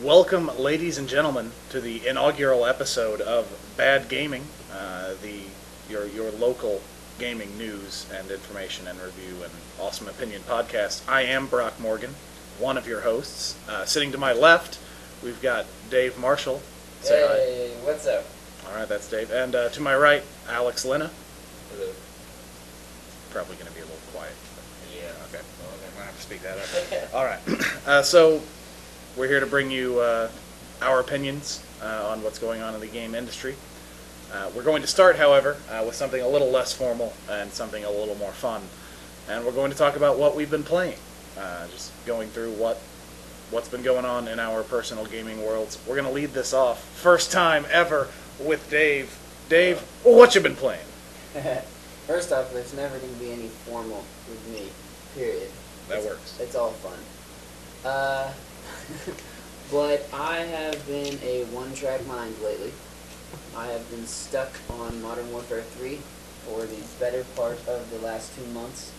Welcome, ladies and gentlemen, to the inaugural episode of Bad Gaming, your local gaming news and information and review and awesome opinion podcast. I am Brock Morgan, one of your hosts. Sitting to my left, we've got Dave Marshall. Say hey, hi. What's up? All right, that's Dave. And to my right, Alex Lina. Hello. Probably going to be a little quiet. Yeah. Okay. Well, I'm going to have to speak that up. All right. So we're here to bring you our opinions on what's going on in the game industry. We're going to start, however, with something a little less formal and something a little more fun. And we're going to talk about what we've been playing. Just going through what's been going on in our personal gaming worlds. We're going to lead this off, first time ever, with Dave. Dave, what you been playing? First off, there's never going to be any formal with me, period. That works. It's all fun. But I have been a one-track mind lately. I have been stuck on Modern Warfare 3 for the better part of the last 2 months,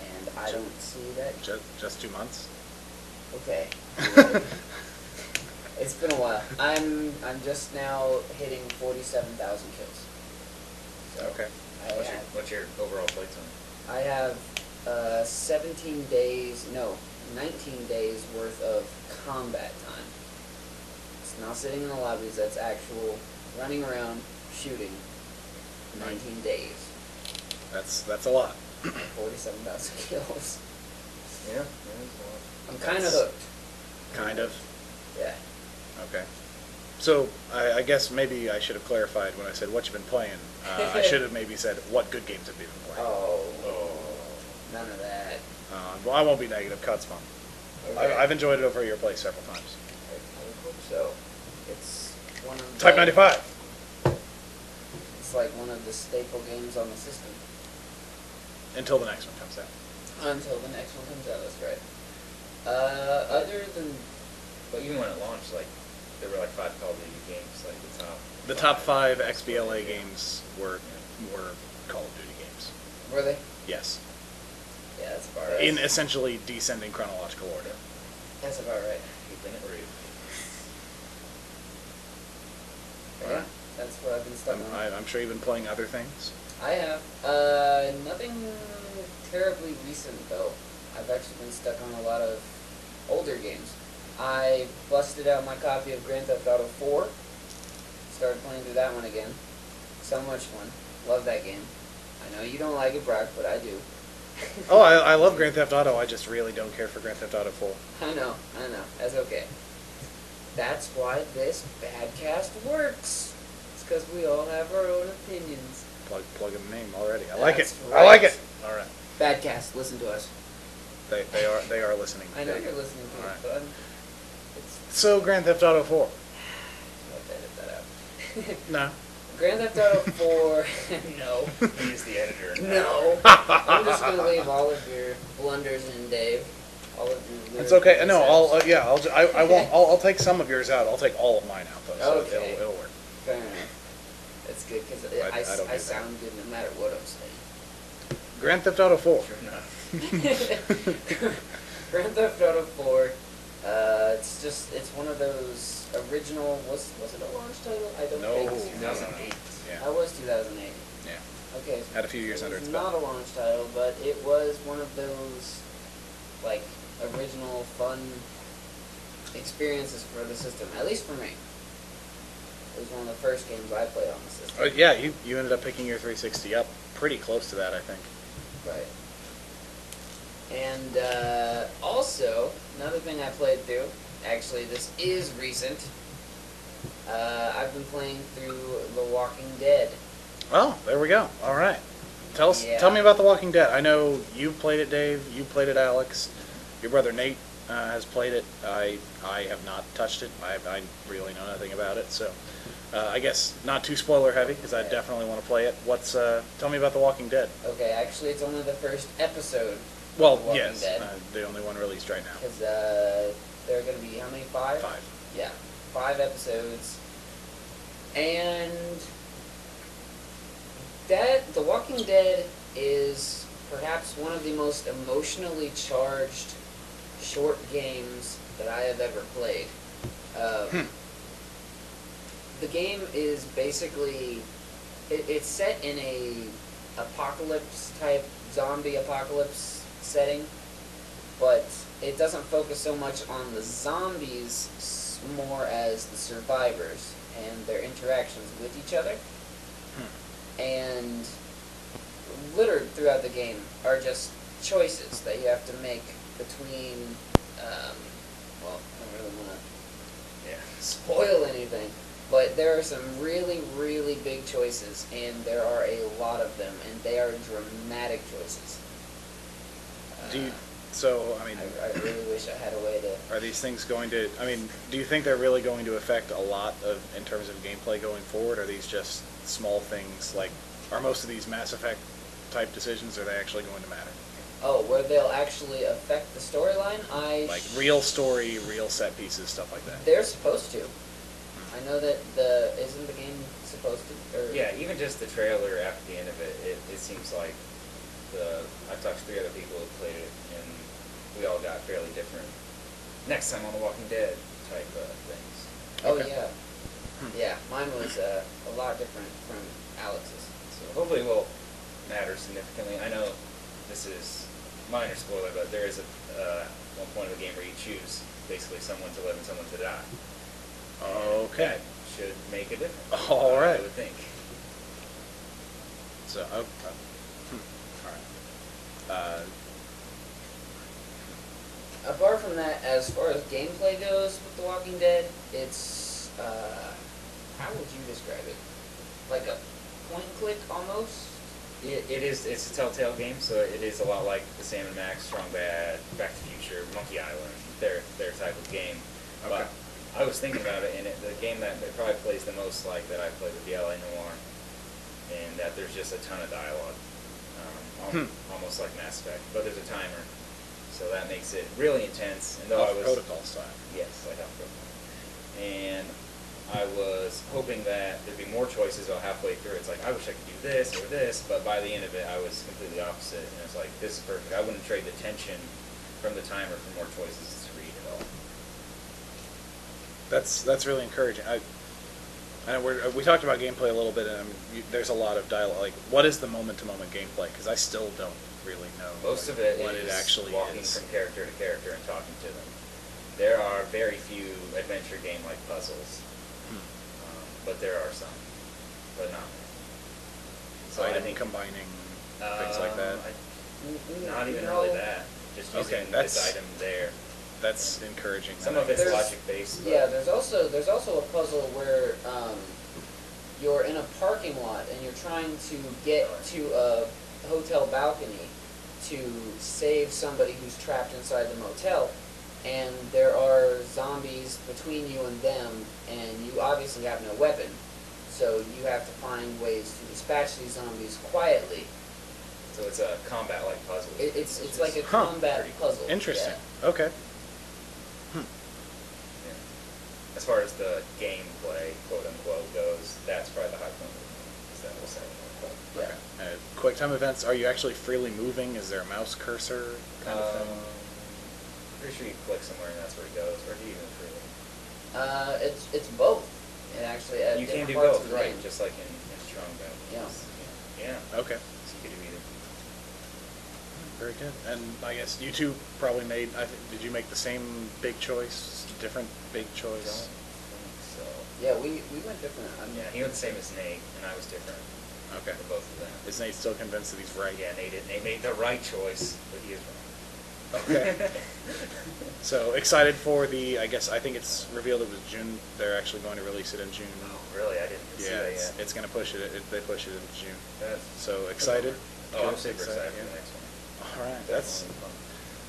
and I don't see that. Just 2 months? Okay. It's been a while. I'm just now hitting 47,000 kills. So okay. What's your overall play time? I have 19 days worth of combat time. It's not sitting in the lobbies, that's actual running around, shooting. 19 days. That's a lot. 47,000 kills. Yeah, that is a lot. I'm kind of hooked. Kind of? Yeah. Okay. So, I guess maybe I should have clarified when I said what you've been playing. I should have maybe said what good games have you been playing. Oh. None of that. Well, I won't be negative. COD's fun. Okay. I've enjoyed it over your place several times. I would hope so. It's one of the... Type 95! It's like one of the staple games on the system. Until the next one comes out. Until the next one comes out, that's right. Other than... But even when it launched, like, there were like 5 Call of Duty games, like The top 5 XBLA games were Call of Duty games. Were they? Yes. Yeah, that's about right. In essentially descending chronological order. That's about right. Keeping it real. Yeah, that's what I've been stuck on. I'm sure you've been playing other things. I have. Nothing terribly recent, though. I've actually been stuck on a lot of older games. I busted out my copy of Grand Theft Auto 4. Started playing through that one again. So much fun. Love that game. I know you don't like it, Brock, but I do. Oh, I love Grand Theft Auto. I just really don't care for Grand Theft Auto 4. I know. That's okay. That's why this BADGcast works. It's because we all have our own opinions. Plug in the name already. I like it. Right. I like it. All right. BADGcast, listen to us. They are listening. I know you're listening to right. it, but So Grand Theft Auto 4. I'll edit that out. No. Grand Theft Auto 4, no. He's the editor. No. I'm just going to leave all of your blunders in, Dave. All of your... It's okay. No, I'll take some of yours out. I'll take all of mine out, though, so Okay. it'll work. Fair enough. That's good, because I sound good no matter what I'm saying. Grand Theft Auto 4. Sure enough. Grand Theft Auto 4, it's one of those original, was it a launch title? I don't think so. 2008. Yeah. That was 2008. Yeah. Okay. So Had a few years under its belt. not a launch title, but it was one of those, like, original fun experiences for the system, at least for me. It was one of the first games I played on the system. Yeah, you ended up picking your 360 up pretty close to that, I think. Right. And also, another thing I played through, actually this is recent, I've been playing through The Walking Dead. Oh, there we go. All right. Tell me about The Walking Dead. I know you've played it, Dave. You played it, Alex. Your brother Nate has played it. I have not touched it. I really know nothing about it. So I guess not too spoiler heavy, because I definitely want to play it. Tell me about The Walking Dead. Okay, actually it's only the first episode. Well, Walking yes, Dead. The only one released right now. Because there are going to be, how many, 5? 5. Yeah, 5 episodes. And The Walking Dead is perhaps one of the most emotionally charged short games that I have ever played. The game is basically it's set in a apocalypse type zombie apocalypse setting, but it doesn't focus so much on the zombies more as the survivors and their interactions with each other. And littered throughout the game are just choices that you have to make between, well, I don't really want to spoil anything, but there are some really, really big choices, and there are a lot of them, and they are dramatic choices. I really wish I had a way to... Are these things going to, do you think they're really going to affect a lot in terms of gameplay going forward, or are these just small things, like, are most of these Mass Effect type decisions, are they actually going to matter? Oh, where they'll actually affect the storyline? Like real story, real set pieces, stuff like that. They're supposed to. I know that isn't the game supposed to? Or... Yeah, even just the trailer after the end of it, it seems like I've talked to 3 other people who played it, and we all got fairly different next time on The Walking Dead type things. Oh, yeah. Yeah, mine was a lot different from Alex's. So hopefully it will matter significantly. I know this is minor spoiler, but there is one point of the game where you choose basically someone to live and someone to die. Okay. That should make a difference. All right. I would think. So, all right. Apart from that, as far as gameplay goes with The Walking Dead, it's, how would you describe it? Like a point-and-click almost? It's a Telltale game, so it is a lot like the Sam & Max, Strong Bad, Back to the Future, Monkey Island, their type of game. Okay. But I was thinking about it, and the game that it probably plays the most like that I played with the LA Noire, and that there's just a ton of dialogue, almost like Mass Effect, but there's a timer, so that makes it really intense. And though Off Protocol style. Yes, like Off Protocol. And I was hoping that there'd be more choices about halfway through. It's like, I wish I could do this or this, but by the end of it, I was completely opposite. And it's like, this is perfect. I wouldn't trade the tension from the timer for more choices to read at all. That's really encouraging. I know we talked about gameplay a little bit, and there's a lot of dialogue. Like, what is the moment-to-moment gameplay? Because I still don't really know. Most of it what is it actually walking is. from character to character and talking to them. There are very few adventure game-like puzzles. But there are some, but not many. So I think combining things like that. Not even really that. Just using this item there. That's encouraging. Some of it's logic based. Yeah, there's also a puzzle where you're in a parking lot and you're trying to get to a hotel balcony to save somebody who's trapped inside the motel. And there are zombies between you and them, and you obviously have no weapon. So you have to find ways to dispatch these zombies quietly. So it's a combat-like puzzle. It's like a combat puzzle. Interesting. Yeah. Okay. Yeah. As far as the gameplay, quote-unquote, goes, that's probably the high point of it, is that we'll say. Yeah. Quick time events, are you actually freely moving? Is there a mouse cursor kind of thing? Pretty sure you click somewhere and that's where it goes, or do you even freely? It's both. And actually, at you can different do parts both, of the right? game. Just like in Strong Bad. Yeah. Yeah. Okay. So you could do either. Very good. And I guess you two probably made. Did you make the same big choice? Different big choice? So. Yeah, we went different. Yeah, he went the same as Nate, and I was different. Okay. For both of them. Is Nate still convinced that he's right? Yeah, Nate made the right choice, but he is wrong. Okay. So excited for I think it's revealed it was June. They're actually going to release it in June. Oh, really? I didn't see that yet. It's going to push it. They push it into June. That's so excited. Oh, I'm super excited for the next one. All right, that's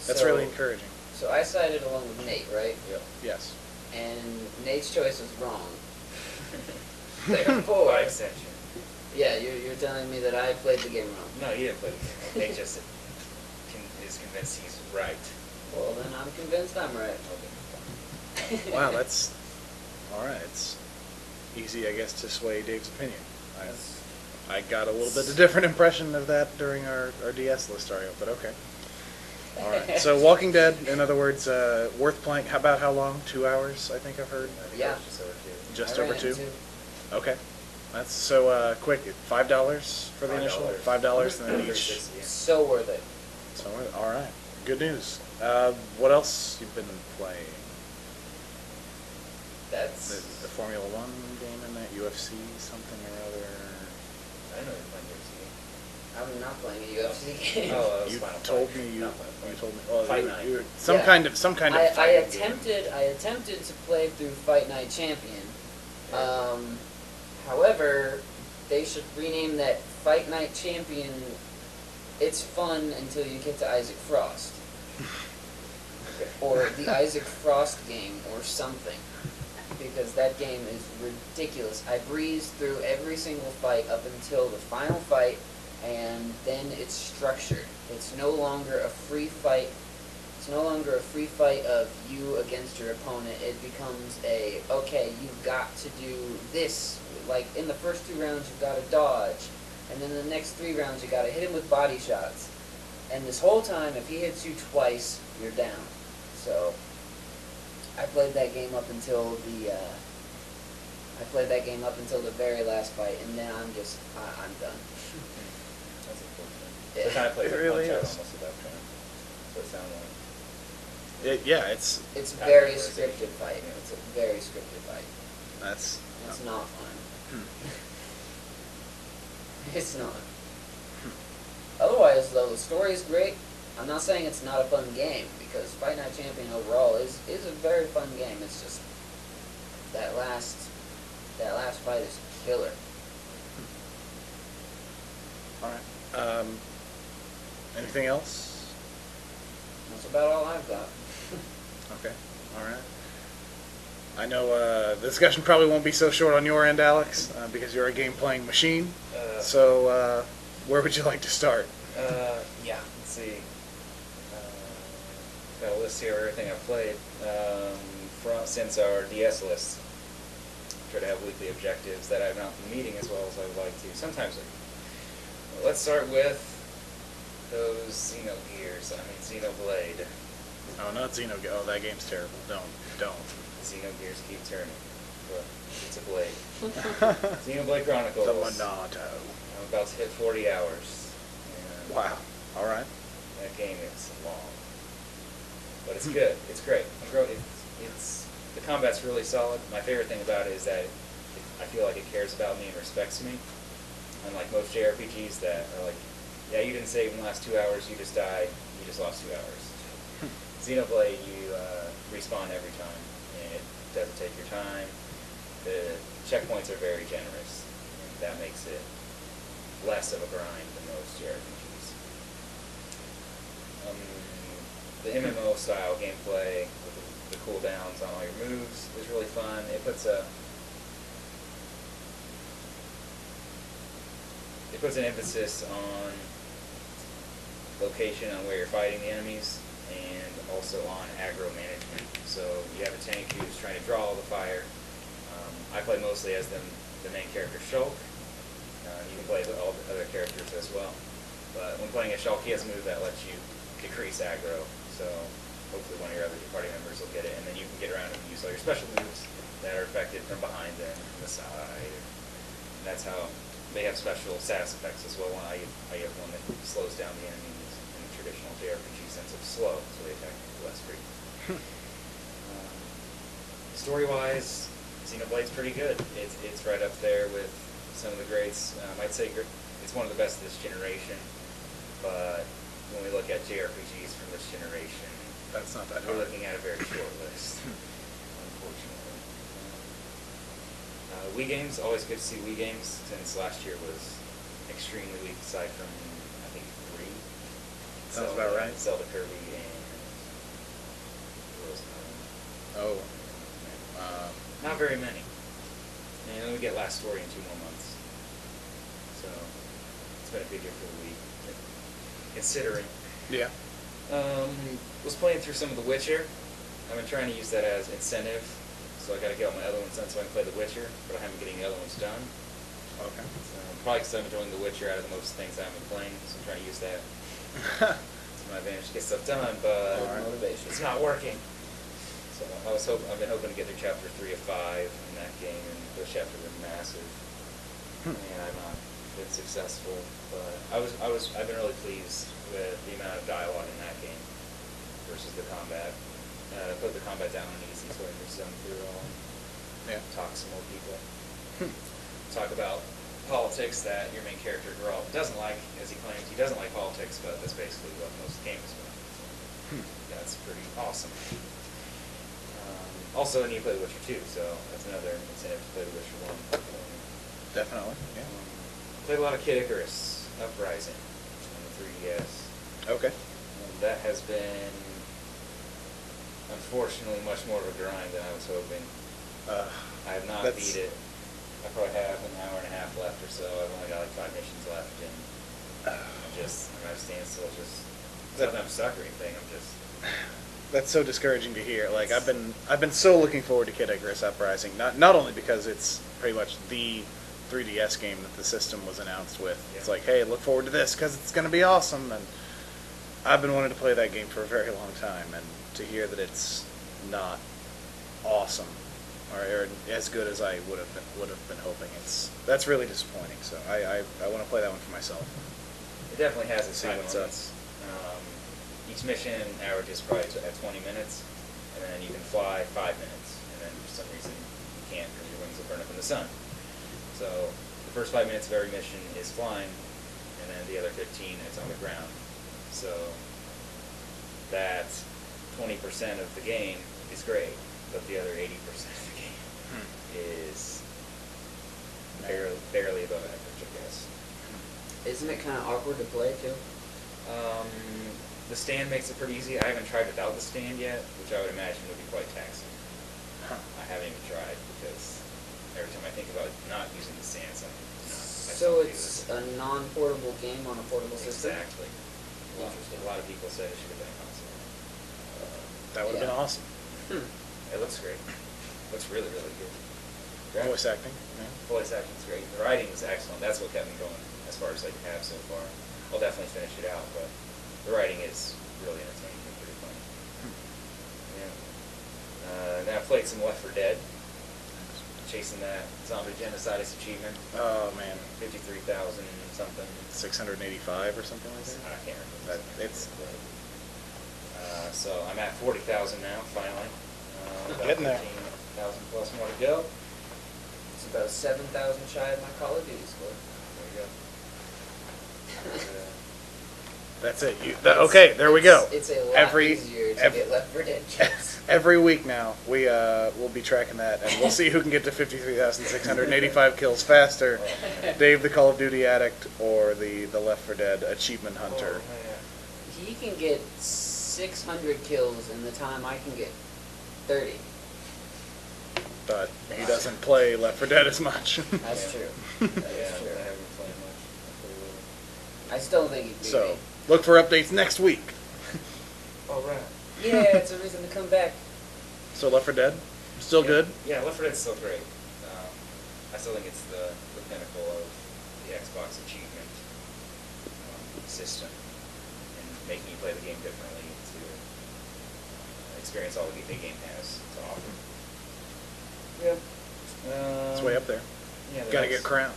So- really encouraging. So I sided along with Nate, right? Yep. Yes. And Nate's choice was wrong. Therefore, by extension. Yeah, you're telling me that I played the game wrong. No, you didn't play the game. Nate just is convinced he's right. Well, then I'm convinced I'm right. Okay. Wow, that's all right. It's easy, I guess, to sway Dave's opinion. I got a little bit of a different impression of that during our DS list, but okay. All right. So Walking Dead, in other words, worth playing. How about how long? 2 hours, I think I've heard. I think Yeah. that was just over 2. Just I over ran 2? it too. Okay. That's so quick. $5 for the initial? $5 and then each. $3.60, yeah. So worth it. So, all right. Good news. What else you've been playing? That's The Formula One game in that UFC something or other. I didn't know you were playing UFC. I'm not playing a UFC game. Oh, that was You Final told Fight. me you Not Final Fight. told me. Well, Fight Night. some Yeah. kind of I fighting game. attempted to play through Fight Night Champion. However, they should rename that Fight Night Champion. It's fun until you get to Isaac Frost, Okay. or the Isaac Frost game, or something, because that game is ridiculous. I breezed through every single fight up until the final fight, and then it's structured. It's no longer a free fight. It's no longer a free fight of you against your opponent. It becomes okay, you've got to do this. Like, in the first 2 rounds, you've got to dodge. And then the next 3 rounds, you got to hit him with body shots. And this whole time, if he hits you twice, you're down. So, I played that game up until the very last fight, and then I'm done. That's unfortunate. Yeah. It kind of plays It like really Punch-Out! is. Almost at that point. That's what it sounded like. Yeah, it's It's a very Categorization. scripted fight. It's a very scripted fight. that's. It's not fun. Hmm. It's not. Otherwise, though, the story is great. I'm not saying it's not a fun game, because Fight Night Champion overall is a very fun game. It's just that last fight is killer. All right. Anything else? That's about all I've got. Okay. All right. I know the discussion probably won't be so short on your end, Alex, because you're a game-playing machine. So, where would you like to start? Yeah, let's see. Got a list here of everything I've played. Since our DS list, try to have weekly objectives that I've not been meeting as well as I would like to. Sometimes let's start with those Xenogears. Xenoblade. Oh, not Xenogears. Oh, that game's terrible. Don't. Xenogears keep turning, but it's a blade. Xenoblade Chronicles. The Monado. I'm about to hit 40 hours. And Wow. All right. that game is long, but it's good. It's great. It's the combat's really solid. My favorite thing about it is that I feel like it cares about me and respects me. Unlike most JRPGs that are like, yeah, you didn't save in the last 2 hours, you just died, you just lost 2 hours. Xenoblade, you respawn every time, and it doesn't take your time. The checkpoints are very generous, and that makes it less of a grind than most JRPGs. The MMO style gameplay with the cooldowns on all your moves is really fun. It puts an emphasis on location, on where you're fighting the enemies, and also on aggro management. So you have a tank who's trying to draw all the fire. I play mostly as the main character, Shulk. You can play with all the other characters as well. But when playing a Shulk, he has a move that lets you decrease aggro. So hopefully one of your other party members will get it, and then you can get around and use all your special moves that are affected from behind them, from the side. And that's how they have special status effects as well. I have one that slows down the enemies in the traditional JRPG sense of slow, so they attack less frequently. Story-wise, Xenoblade's pretty good. It's right up there with some of the greats. I'd say it's one of the best of this generation, but when we look at JRPGs from this generation, That's not that we're hard. looking at a very short list, unfortunately. Wii games, always good to see Wii games, since last year was extremely weak, aside from, I think, 3. Sounds about right. Zelda, Kirby, and what was another one? Oh. Not very many. And then we get Last Story in 2 more months. So, it's been a big year for the Wii, considering. Yeah. Was playing through some of The Witcher. I've been trying to use that as incentive, so I gotta get all my other ones done so I can play The Witcher, but I haven't getting the other ones done. Okay. So, probably because I'm enjoying The Witcher out of the most things I haven't been playing, so I'm trying to use that to to my advantage to get stuff done, but Motivation. it's not working. So I've been hoping to get through chapter 3 of 5 in that game, and those chapters are massive. And I've not been successful, but I've been really pleased with the amount of dialogue in that game versus the combat. Put the combat down on easy so I can just zone through it all and talk to some more people. Talk about politics that your main character Geralt doesn't like, as he claims he doesn't like politics, but that's basically what most of the game is about. That's pretty awesome. Also, I need to play The Witcher 2, so that's another incentive to play The Witcher 1. Definitely, yeah. Played a lot of Kid Icarus Uprising on the 3DS. Okay. And that has been, unfortunately, much more of a grind than I was hoping. I have not beat it. I probably have an hour and a half left or so. I've only got like 5 missions left, and I'm at a standstill. It's not that I'm stuck or anything. I'm just. That's so discouraging to hear. Like I've been so looking forward to Kid Icarus Uprising. Not only because it's pretty much the 3DS game that the system was announced with. Yeah. It's like, hey, look forward to this because it's going to be awesome. And I've been wanting to play that game for a very long time, and to hear that it's not awesome or as good as I would have been hoping, that's really disappointing. So I want to play that one for myself. It definitely has its high what's moments. Each mission averages probably at 20 minutes, and then you can fly 5 minutes, and then for some reason you can't because your wings will burn up in the sun. So the first 5 minutes of every mission is flying, and then the other 15 it's on the ground. So that 20% of the game is great, but the other 80% of the game is barely above average, I guess. Isn't it kind of awkward to play too? The stand makes it pretty easy. I haven't tried without the stand yet, which I would imagine would be quite taxing. I haven't even tried because every time I think about not using the stand, So it's a non-portable game on a portable system? Exactly. Interesting. A lot of people said it should have been a console. That would have been awesome. It looks great. Looks really, really good. Voice acting. Yeah. Voice acting's great. The writing was excellent. That's what kept me going as far as I can have so far. I'll definitely finish it out, but the writing is really entertaining and pretty funny. Yeah. Then I played some Left 4 Dead. Chasing that zombie genocidist achievement. Oh man. 53,000 something. 685 or something like that? I can't remember. So I'm at 40,000 now, finally. Getting there. 15,000 plus more to go. It's about 7,000 shy of my Call of Duty score. There you go. That's it. Okay, there we go. It's a lot easier to get Left 4 Dead kills. Every week now, we'll be tracking that, and we'll see who can get to 53,685 kills faster, Dave the Call of Duty addict or the Left 4 Dead achievement hunter. He can get 600 kills in the time I can get 30. But he doesn't play Left 4 Dead as much. That's true. I haven't played much. I still think he'd beat me. Look for updates next week. Oh, right. Yeah, it's a reason to come back. So Left 4 Dead, still good? Yeah, Left 4 Dead's still great. I still think it's the pinnacle of the Xbox achievement system and making you play the game differently to experience all the game has to offer. Yeah. It's way up there. Yeah, Gotta get crowned.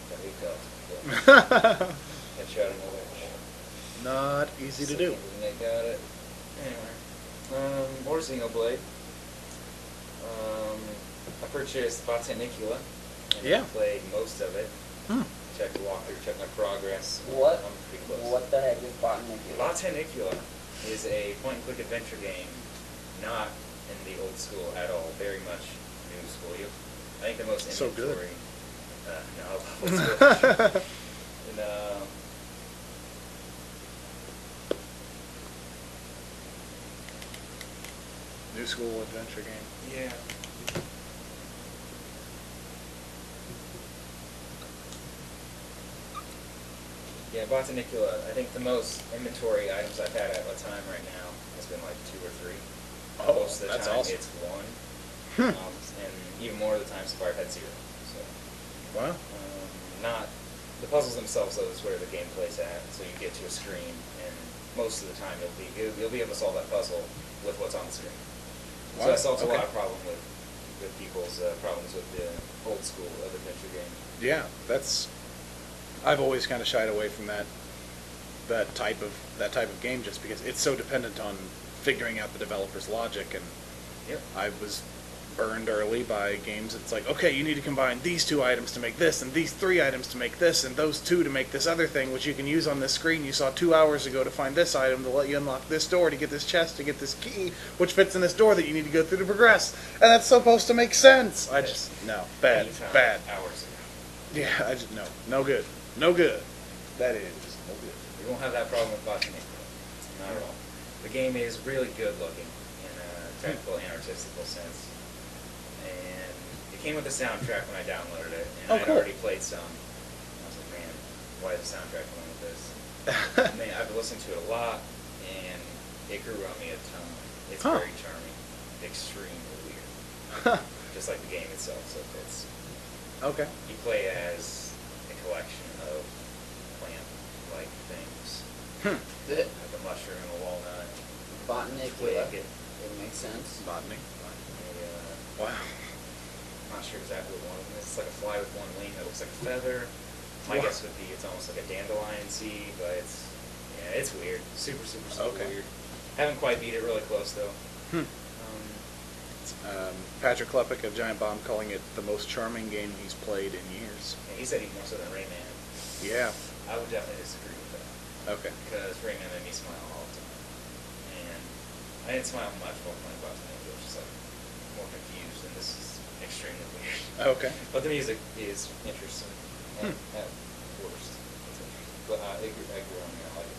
Gotta get crowned. Headshot in the witch. Not easy to do. They got it. Anyway, more Xenoblade. I purchased Botanicula, and I played most of it. Checked the walkthrough, checked my progress. What? I'm pretty close. What the heck is Botanicula? Botanicula is a point-and-click adventure game, not in the old school at all. Very much new school. I think the most inventory. No, old school. And, New school adventure game. yeah. Yeah, Botanicula, I think the most inventory items I've had at a time right now has been like 2 or 3. Oh, most of the that's time awesome. it's 1. And even more of the times so far I've had 0. So, Wow. not the puzzles themselves though is where the gameplay's at. So you get to a screen and most of the time you'll be able to solve that puzzle with what's on the screen. Wow, So that solves a okay. lot of problem with people's problems with the old school of adventure game. Yeah, I've always kind of shied away from that type of game just because it's so dependent on figuring out the developer's logic, and Yep. I was burned early by games. It's like, okay, you need to combine these 2 items to make this, and these 3 items to make this, and those 2 to make this other thing, which you can use on this screen you saw 2 hours ago to find this item to let you unlock this door to get this chest to get this key, which fits in this door that you need to go through to progress. And that's supposed to make sense. I just bad. Hours ago. Yeah, no good, no good. That is no good. We won't have that problem with BADGaming. Not at all. The game is really good looking in a technical and artistical sense. And it came with a soundtrack when I downloaded it, and I'd cool. already played some. I was like, man, why is the soundtrack going with this? Man, I've listened to it a lot, and it grew on me a ton. It's very charming, extremely weird, just like the game itself. So it's Okay. you play as a collection of plant-like things, The like a mushroom, a walnut, botanicula. twig. It makes sense. Botany. a, Wow. I'm not sure exactly what one of them is. It's like a fly with one wing that looks like a feather. My What? guess would be it's almost like a dandelion seed, but it's weird. Super Okay. weird. Haven't quite beat it. Really close though. Patrick Klepek of Giant Bomb calling it the most charming game he's played in years. And he said he more so than Rayman. Yeah. I would definitely disagree with that Okay. because Rayman made me smile all the time, and I didn't smile much while playing Botany. I was just like more confused, and this is extremely weird. Okay. But the music is interesting at worst. It's interesting. But I agree on here. I like it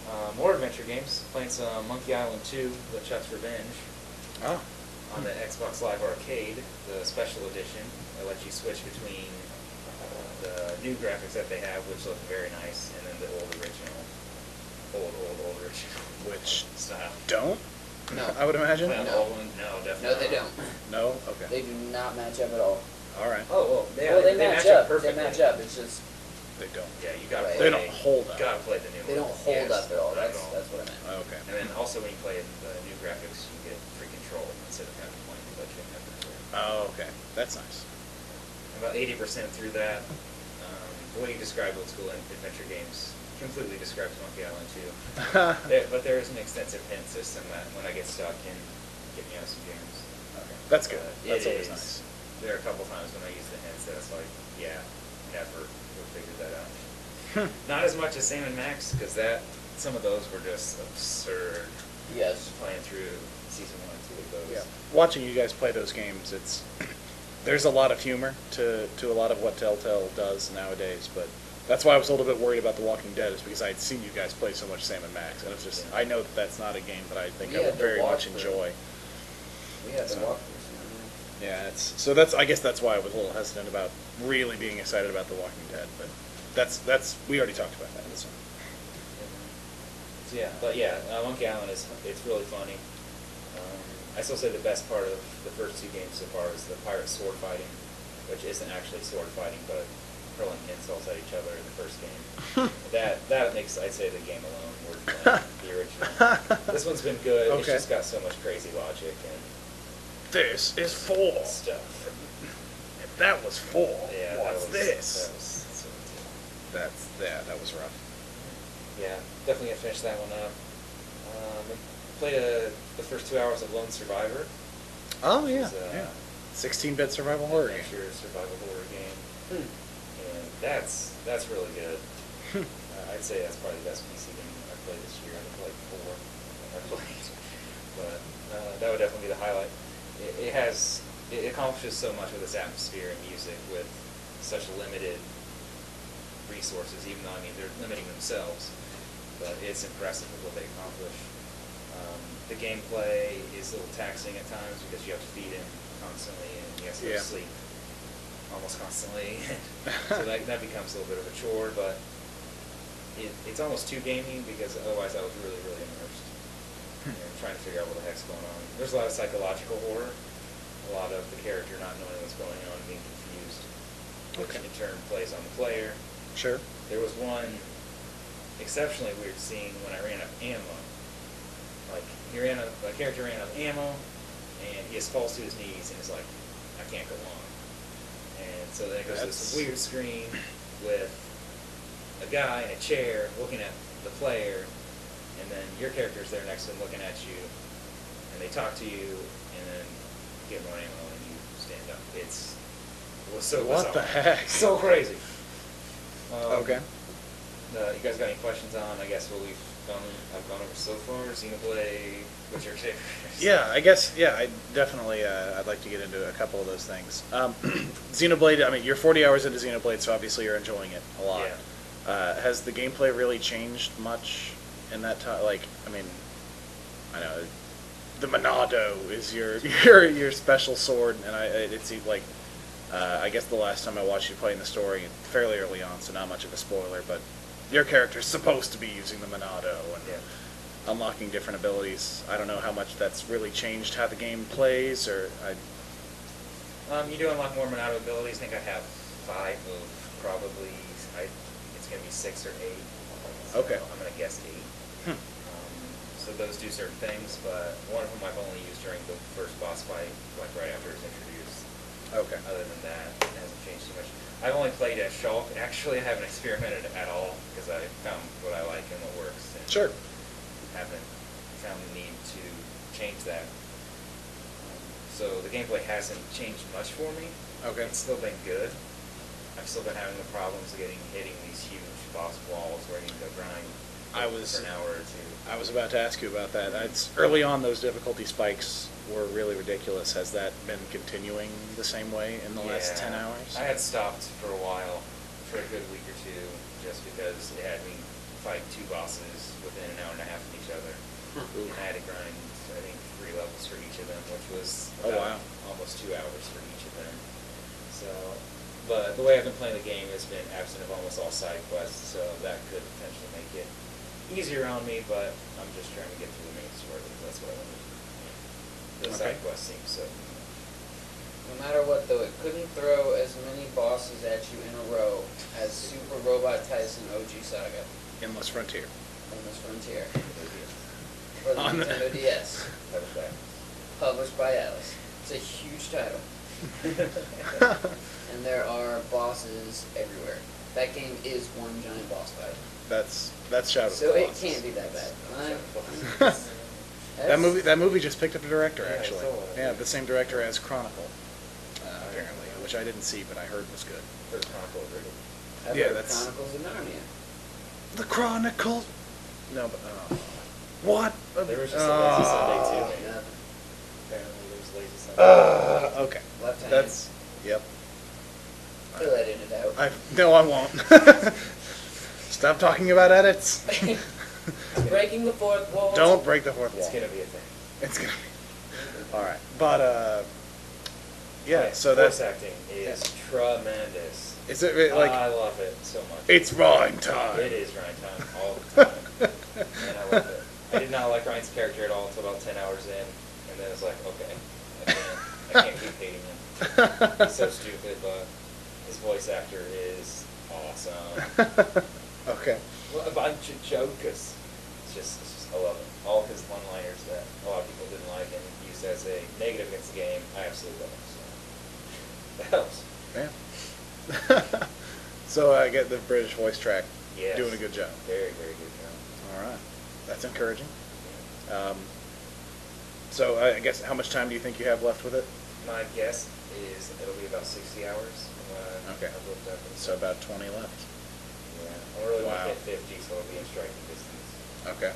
now. More adventure games. Playing some Monkey Island 2, The Chuck's Revenge. Oh. On the Xbox Live Arcade, the special edition. It lets you switch between the new graphics that they have, which look very nice, and then the old original. Old original. Which style. don't? No. I would imagine. Well, No. the old one? No, definitely No, they not. don't. No? Okay. They do not match up at all. All right. Oh, well, yeah, well, they match up. They perfectly. match up. It's just They don't. Yeah, you gotta Right. play. They don't hold up. Gotta play the new one. they don't hold Yes, up at all. not That's what I meant. Okay. And then also when you play the new graphics, you get free control instead of having to play but you have control. Oh, okay. That's nice. About 80% through that. The way you describe old school adventure games completely describes Monkey Island 2. But there is an extensive hint system that when I get stuck can get me out of some games. Okay. That's good. It That's always is. nice. There are a couple times when I use the hints that it's like, yeah, never would have figured that out. Not as much as Sam and Max, because some of those were just absurd. Yes. Playing through season 1 and 2 of those. Yeah. Watching you guys play those games, there's a lot of humor to a lot of what Telltale does nowadays, but that's why I was a little bit worried about The Walking Dead, is because I'd seen you guys play so much Sam and Max, and it's just, I know that that's not a game that I think I would very much enjoy. We had the So- walkthroughs. Yeah, I guess that's why I was a little hesitant about really being excited about The Walking Dead, but we already talked about that. So. So Monkey Island it's really funny. I still say the best part of the first 2 games so far is the pirate sword fighting, which isn't actually sword fighting, but hurling insults at each other in the first game. that makes, I'd say, the game alone worth playing, the original. This one's been good. Okay. It's just got so much crazy logic and This is 4. stuff. If that was 4, Yeah, what's that this? was That was rough. yeah, definitely gonna finish that one up. Played the first 2 hours of Lone Survivor. Oh, which yeah. is, Yeah. 16-bit survival horror game. adventure survival horror game. And that's really good. I'd say that's probably the best PC game I played this year. I think like 4 I played, but that would definitely be the highlight. It accomplishes so much with its atmosphere and music with such limited resources. Even though they're limiting themselves, but it's impressive with what they accomplish. The gameplay is a little taxing at times because you have to feed him constantly and he has to go to sleep almost constantly. So that becomes a little bit of a chore, but it's almost too gamey because otherwise I was really, really immersed. Trying to figure out what the heck's going on. There's a lot of psychological horror, a lot of the character not knowing what's going on and being confused, which in turn plays on the player. Sure. There was one exceptionally weird scene when I ran out of ammo. Like, a character ran out of ammo, and he just falls to his knees and is like, I can't go on. And so then it goes to this weird screen with a guy in a chair looking at the player, and then your character's there next to him looking at you, and they talk to you, and then you get more ammo and you stand up. It was so bizarre. What the heck? So crazy. Okay. You guys got any questions on, I guess, what I've gone over so far? Xenoblade, what's your favorite? Yeah, I guess, I definitely, I'd like to get into a couple of those things. Xenoblade, I mean, you're 40 hours into Xenoblade, so obviously you're enjoying it a lot. Yeah. Has the gameplay really changed much in that time? Like, I mean, I know, the Monado is your special sword, and it seemed like, I guess the last time I watched you playing the story, fairly early on, so not much of a spoiler, but your character's supposed to be using the Monado and unlocking different abilities. I don't know how much that's really changed how the game plays, or you do unlock more Monado abilities. I think I have 5 of probably, it's going to be 6 or 8. So okay. I'm going to guess 8. So those do certain things, but one of them I've only used during the first boss fight, like right after it was introduced. Okay. Other than that, it hasn't changed too much. I've only played as Shulk. Actually, I haven't experimented at all because I found what I like and what works. And Sure. haven't found the need to change that. So the gameplay hasn't changed much for me. Okay. It's still been good. I've still been having the problems of hitting these huge boss walls where you need to grind for an hour or two. I was about to ask you about that. Early on, those difficulty spikes were really ridiculous. Has that been continuing the same way in the last 10 hours? I had stopped for a while, for a good week or two, just because it had me fight 2 bosses within an hour and a half of each other. And I had to grind, I think, 3 levels for each of them, which was almost 2 hours for each of them. So, but the way I've been playing the game has been absent of almost all side quests, so that could potentially make it easier on me, but I'm just trying to get through the main story because that's what I want to do. The side quest seems so. No matter what, though, it couldn't throw as many bosses at you in a row as Super Robot Tyson OG Saga. Endless Frontier. Endless Frontier. For the Nintendo DS. Published by Alice. It's a huge title. And there are bosses everywhere. That game is one giant boss fight. That's Shadow of the So it Colossus. can't be that bad. That movie just picked up a director, Yeah, I actually. saw it. Yeah, the same director as Chronicle, apparently, which I didn't see, but I heard was good. For Chronicle of Riddick. I've Yeah, heard that's- Chronicles of Narnia. The Chronicle. No, but what? There was just a Lazy Sunday too. Nothing. Apparently there's Lazy Sunday. Okay. Left hand. That's yep. Fill that in and out. No, I won't. Stop talking about edits. Breaking the fourth wall. Don't break the fourth wall. It's gonna be a thing. It's gonna be. All right, but yeah. Okay, So voice that's acting is tremendous. is it like I love it so much. it's Rhyme time? It is Ryan time all the time, and I love it. I did not like Ryan's character at all until about 10 hours in, and then it's like, okay, I can't keep hating him. He's so stupid, but his voice actor is awesome. Okay. What a bunch of jokers. It's just, I love it. All of his one-liners that a lot of people didn't like and used as a negative against the game, I absolutely love it. So that helps. Yeah. So I get the British voice track Yes. doing a good job. Very, very good job. All right, that's encouraging. So I guess how much time do you think you have left with it? My guess is it'll be about 60 hours. Okay. I've looked up and So about 20 left. yeah, I really want Wow. to hit 50, so it'll be in striking distance. Okay.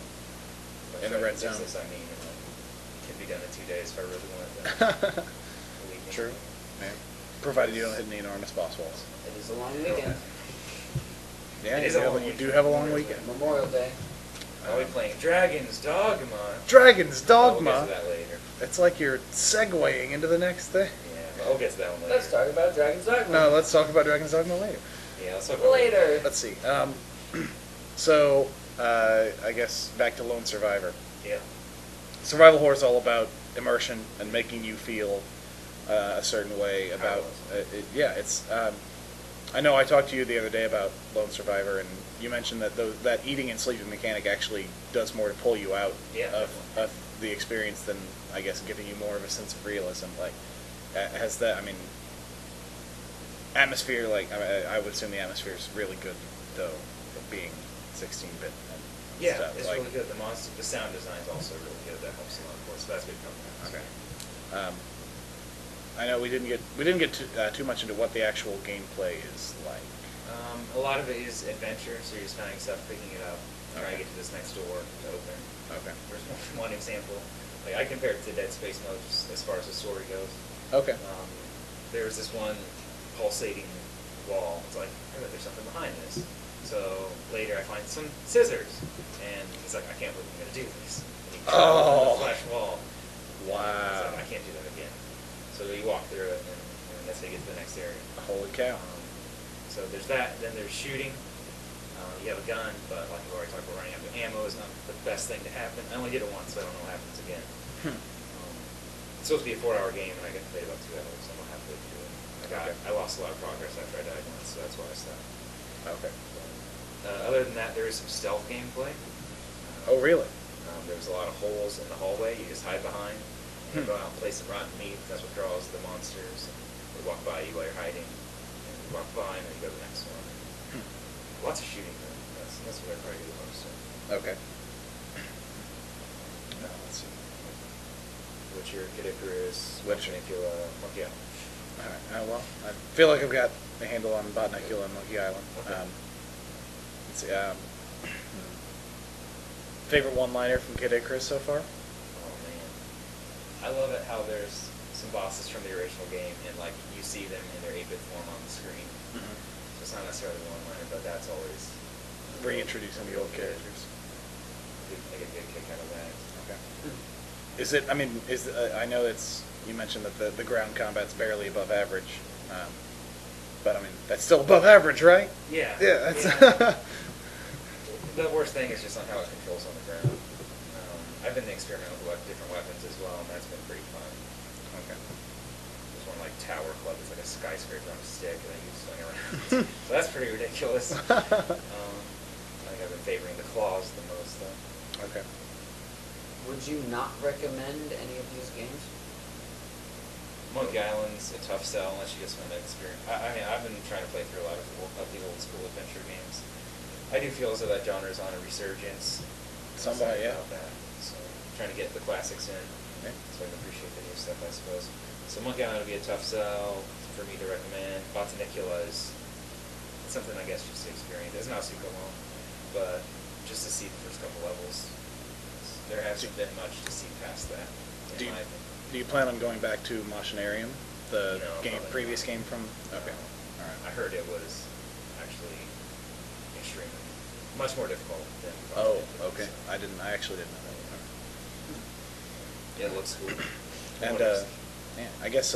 By In the red striking zone. distance, I mean, it could be done in 2 days if I really want it done. Weekend. True. Yeah. Provided you don't hit any enormous boss walls. It is a long weekend. Yeah, It is you, a long you do weekend. have a long weekend. Memorial Day. I'll be playing Dragon's Dogma. Dragon's We'll get Dogma. to that later. It's like you're segueing into the next thing. Yeah, but I'll get to that one later. Let's talk about Dragon's Dogma. No, let's talk about Dragon's Dogma later. Yeah, let's talk about Later. Let's see. So I guess back to Lone Survivor. Yeah. Survival horror is all about immersion and making you feel a certain way about Powerless. yeah. It's I know I talked to you the other day about Lone Survivor, and you mentioned that that eating and sleeping mechanic actually does more to pull you out of the experience than, I guess, giving you more of a sense of realism. Like, has that? I mean, atmosphere. Like, I would assume the atmosphere is really good, though, for being 16-bit. Yeah, stuff. it's like, really good. The sound design is also really good. That helps a lot, of course. So that's good company. Okay. I know we didn't get too much into what the actual gameplay is like. A lot of it is adventure, so you're just finding stuff, picking it up, trying to get to this next door to open. Okay. There's one example. Like, I compared it to Dead Space mode just as far as the story goes. Okay. There was this one pulsating wall. It's like, oh, there's something behind this. So later I find some scissors, and he's like, I can't believe I'm going to do this. And he the flash wall. Wow. He's like, I can't do that again. So you walk through it, and that's how you get to the next area. Holy cow. So there's that. Then there's shooting. You have a gun, but like we already talked about, running out of ammo is not the best thing to happen. I only did it once, so I don't know what happens again. It's supposed to be a 4-hour game, and I got to play about 2 hours, so I'm halfway through it. I lost a lot of progress after I died once, so that's why I stopped. Okay. Other than that, there is some stealth gameplay. Oh, really? There's a lot of holes in the hallway you just hide behind. You go out and play some rotten meat, that's what draws the monsters. They walk by you while you're hiding, and you walk by, and then you go to the next one. Lots of shooting, though. That's what I probably do the most of. Okay. Let's see. Witcher, Kid Icarus, Witcher. Monkey Island. Alright, well, I feel like I've got a handle on Botnicula and Monkey Island. Okay. Let's see, favorite one-liner from Kid Icarus so far? Oh, man. I love it how there's some bosses from the original game, and, like, you see them in their 8-bit form on the screen. So it's not necessarily one-liner, but that's always... Reintroducing the old characters. I get a good kick out of that. Okay. Is it, I mean, I know it's, you mentioned that the ground combat's barely above average, but I mean, that's still above average, right? Yeah. Yeah. Yeah. The worst thing is just on how it controls on the ground. I've been experimenting with different weapons as well, and that's been pretty fun. Okay. There's one like Tower Club, it's like a skyscraper on a stick, and then you swing around. So that's pretty ridiculous. I think I've been favoring the claws the most, though. Okay. Would you not recommend any of these games? Monkey Island's a tough sell unless you get some of that experience. I mean, I've been trying to play through a lot of the old school adventure games. I do feel as though that genre is on a resurgence. Somewhat, yeah. About that. So trying to get the classics in, Okay. so I can appreciate the new stuff, I suppose. So Monkey Island would be a tough sell for me to recommend. Botanicula is something I guess just to experience. It's not super long, but just to see the first couple levels, there hasn't been much to see past that. In my opinion. Do you plan on going back to Machinarium, the No, previous game from? Okay. All right. I heard it was actually extremely much more difficult than. Oh, Botanicula, okay. so. I actually didn't know that. Yeah, it looks cool. And yeah, I guess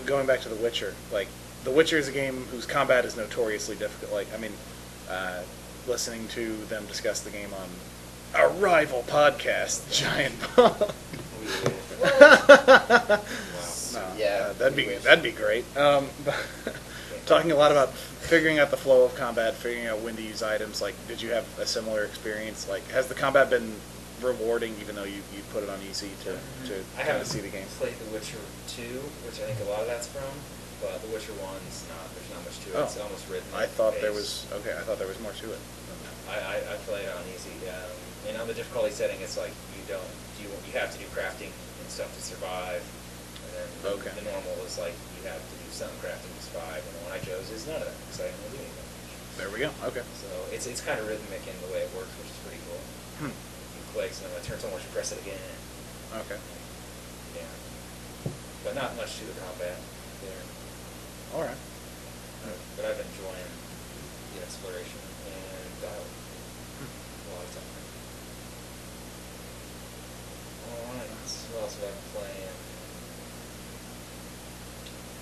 going back to The Witcher, like The Witcher is a game whose combat is notoriously difficult. Like, I mean, listening to them discuss the game on our rival podcast, Giant Bomb. Wow. No, Yeah, that'd be great. Talking a lot about figuring out the flow of combat, figuring out when to use items. Like, did you have a similar experience? Like, has the combat been rewarding, even though you put it on easy to I kind of haven't see the game? played The Witcher 2, which I think a lot of that's from, but The Witcher 1's not. There's not much to it. Oh. It's almost written. I thought there was I thought there was more to it. I played it on easy, and on the difficulty setting, it's like you have to do crafting and stuff to survive, and then the normal is like you have to do some crafting to survive, and the one I chose is none of that because I didn't really do anything. There we go. Okay. So it's kind of rhythmic in the way it works, which is pretty cool. You clicks, and then when it turns on, once you press it again. Okay. Yeah. But not much to the combat there. All right. But I've been enjoying the exploration and dialogue. A lot of time. Alright, what else have I been playing?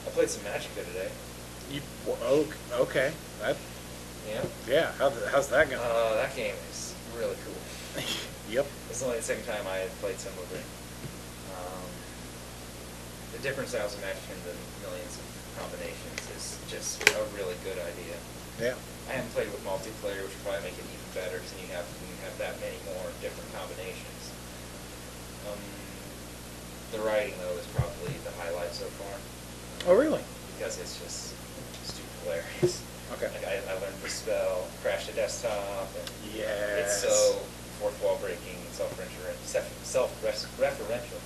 I played some Magic the other day. Okay. That, Yeah. yeah. How's that going? That game is really cool. Yep. It's only the second time I had played some of it. The different styles of magic and the millions of combinations is just a really good idea. Yeah. I haven't played with multiplayer, which would probably make it even better, because you have that many more different combinations. The writing, though, is probably the highlight so far. Oh, really? Because it's just stupid hilarious. Okay. Like I learned the spell, crash the desktop, and Yes. it's so fourth wall breaking, self-referential.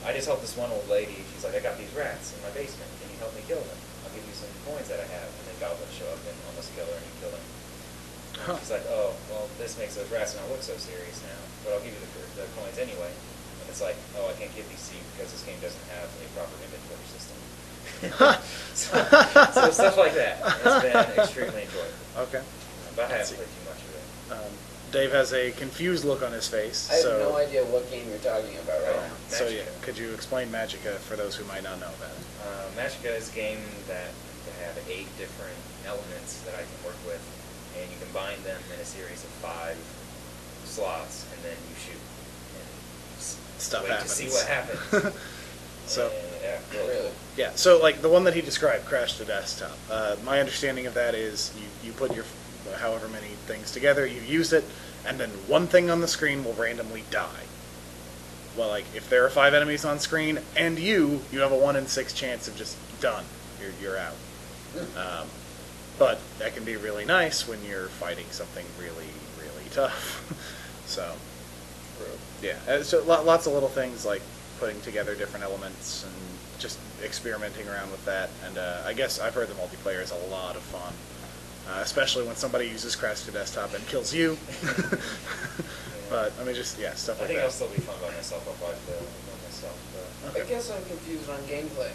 I just helped this one old lady. She's like, I got these rats in my basement. Can you help me kill them? I'll give you some coins that I have. And then goblins show up and almost kill her, and you kill them. Huh. She's like, oh, well, this makes those rats not look so serious now, but I'll give you the coins anyway. And it's like, oh, I can't give these to you because this game doesn't have a proper inventory system. so stuff like that. It's been extremely enjoyable. Okay. But I haven't played too much of it. Dave has a confused look on his face. I have so, no idea what game you're talking about right now. So yeah, Magicka. could you explain Magicka for those who might not know about it? Magicka is a game that have 8 different elements that I can work with, and you combine them in a series of 5 slots, and then you shoot. And Stuff wait happens. to see what happens. So. And, yeah, really cool. Yeah, so like the one that he described, Crash the Desktop, my understanding of that is you put your however many things together, you use it, and then one thing on the screen will randomly die. Well, like if there are 5 enemies on screen and you have a 1 in 6 chance of just done. You're out. But that can be really nice when you're fighting something really, really tough. So, yeah, so lots of little things like putting together different elements and just experimenting around with that. And I guess I've heard the multiplayer is a lot of fun, especially when somebody uses Crash to Desktop and kills you. But I mean, just stuff like that. I think I'll still be fun by myself. I'll probably play by myself. But I guess I'm confused on gameplay.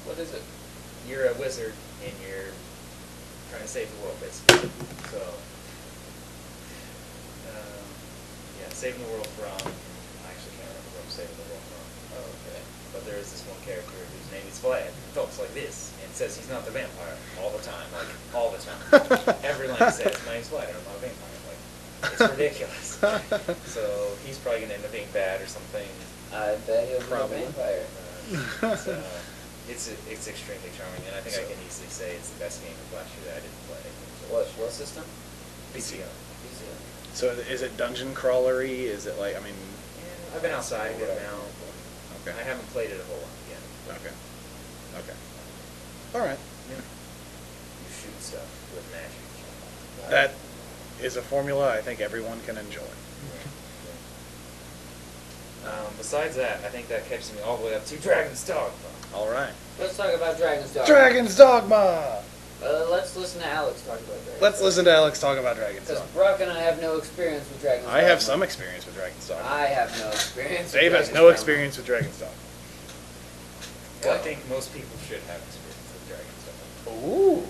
What is it? you're a wizard and you're trying to save the world, basically. So, yeah, saving the world from. I actually can't remember what I'm saving the world from. Oh, okay. But there is this one character whose name is Vlad, who talks like this, and says he's not the vampire all the time, like all the time. Every line he says, "My name's Vlad, I'm not a vampire." Like, it's ridiculous. So he's probably gonna end up being bad or something. I bet he'll be Probably. a vampire. It's extremely charming, and I think I can easily say it's the best game of last year that I didn't play. What system? PC. PC. So is it dungeon crawlery? Is it like, I mean... Yeah, I've been outside a good amount. Okay. I haven't played it a whole lot yet. Okay. Okay. All right. Yeah. You shoot stuff with magic. That is a formula I think everyone can enjoy. Besides that, I think that catches me all the way up to Dragon's Dogma. All right. Let's talk about Dragon's Dogma. Dragon's Dogma! Let's listen to Alex talk about Dragon's Let's Dogma. listen to Alex talk about Dragon's Because Dogma. Brock and I have no experience with Dragon's Dogma. I have some experience with Dragon's Dogma. I have no experience Dave with has Dragon's no Dogma. experience with Dragon's Dogma. Well, I think most people should have experience with Dragon's Dogma. Ooh.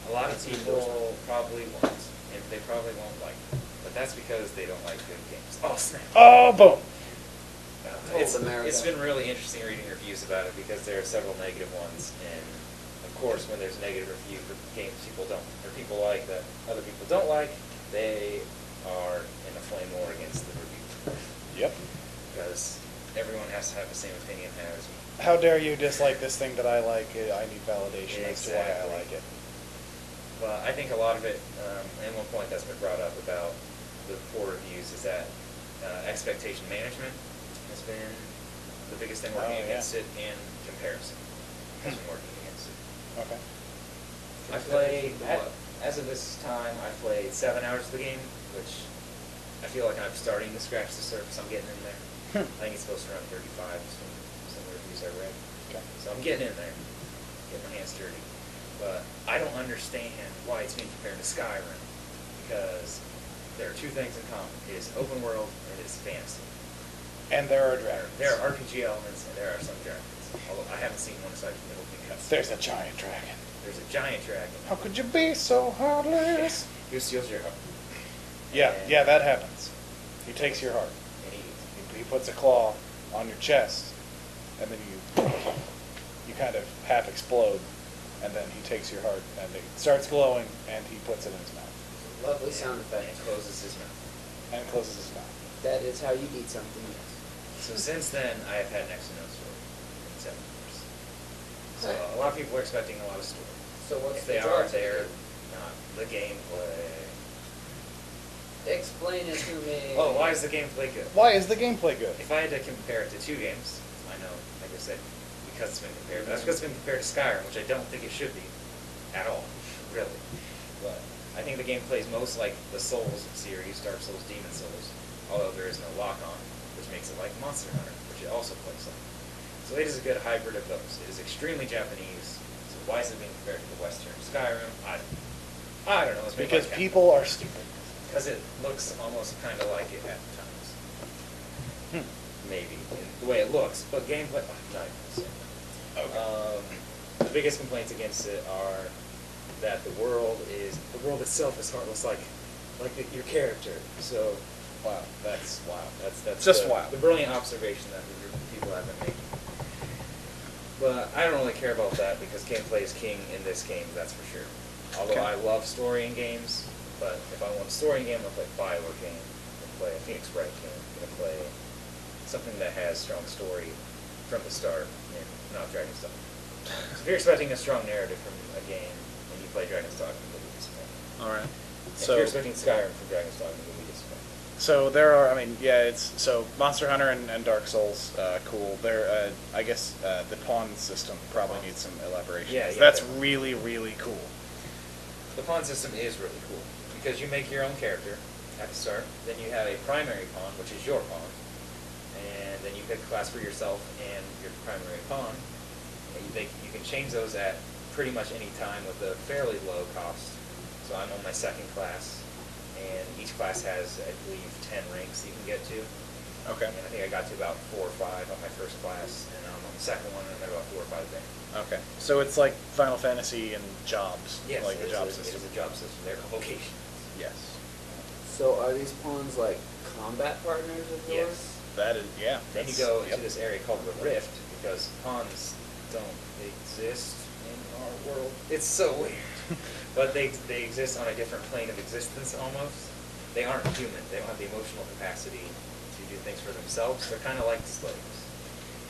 A lot of people probably won't, and they probably won't like it. But that's because they don't like good games. Oh, snap. Oh, boom. It's been really interesting reading reviews about it because there are several negative ones, and of course, when there's a negative review for games people like that other people don't like, they are in a flame war against the review. Yep. Because everyone has to have the same opinion as me. How dare you dislike this thing that I like? I need validation as to why I Exactly. like it. But I think a lot of it, and one point that's been brought up about the poor reviews is that expectation management has been the biggest thing working against it, and comparison has been working against it. Okay. I played, as of this time, I played 7 hours of the game, which I feel like I'm starting to scratch the surface. I'm getting in there. I think it's supposed to run 35, some reviews I read. Okay. So I'm getting in there, getting my hands dirty. But I don't understand why it's being compared to Skyrim, because there are two things in common. It is open world and it is fantasy. And there are dragons. There are RPG elements and there are some dragons. Although I haven't seen one aside from the opening cutscene. There's a giant dragon. There's a giant dragon. How could you be so heartless? Who steals your heart? Yeah, And- yeah, that happens. He takes your heart. And he eats. He puts a claw on your chest, and then you kind of half explode, and then he takes your heart, and it starts glowing, and he puts it in his mouth. Lovely sound And effect. closes his mouth. And closes his mouth. That is how you eat something. Yes. So since then, I have had next to no story in 7 years. So a lot of people are expecting a lot of story. So what's If the they draw are, to the they're game? not. The gameplay. Explain it to me. Oh, why is the gameplay good? Why is the gameplay good? If I had to compare it to 2 games, I know, like I said, because it's been compared. But that's because it's been compared to Skyrim, which I don't think it should be at all, really. But I think the gameplay is most like the Souls series, Dark Souls, Demon Souls, although there is no lock-on, which makes it like Monster Hunter, which it also plays like. So it is a good hybrid of those. It is extremely Japanese. So why is it being compared to the Western Skyrim? I don't know. It's Because people are stupid. Because it looks almost kind of like it at times. Maybe, in the way it looks. But gameplay, I'm not even gonna say that. Okay. The biggest complaints against it are that the world itself is heartless, like your character. So, wow, that's wow. That's Just the, wow. The brilliant observation that the group of people have been making. But I don't really care about that because gameplay is king in this game, that's for sure. Although Okay. I love story in games, but if I want a story in a game, I'll play a Bioware game, I'll play a Phoenix Wright game, I'll play something that has strong story from the start, and not Dragon's Dogma. So if you're expecting a strong narrative from a game, and you play Dragon's Dogma, you'll be disappointed. All right. If So you're expecting Skyrim from Dragon's Dogma, you'll be disappointed. So there are, I mean, yeah, it's so Monster Hunter and Dark Souls, cool. There, I guess the pawn system probably needs some elaboration. Yeah, 'cause yeah, that's definitely. really, really cool. The pawn system is really cool because you make your own character at the start. Then you have a primary pawn, which is your pawn, and then you pick a class for yourself and your primary pawn. And you can change those at pretty much any time with a fairly low cost. So I'm on my second class, and each class has, I believe, 10 ranks you can get to. Okay. And I think I got to about 4 or 5 on my first class, and I'm on the second one, and I'm at about 4 or 5 there. Okay. So it's like Final Fantasy and jobs. Yes, Like the job it system. is a job system. They're vocations. Yes. So are these pawns like combat partners of yours? Yes. That is, yeah. Then you that's- go yep. into this area called the Rift, because pawns don't exist in our world. It's so weird. But they exist on a different plane of existence almost. They aren't human. They don't have the emotional capacity to do things for themselves. They're kind of like slaves,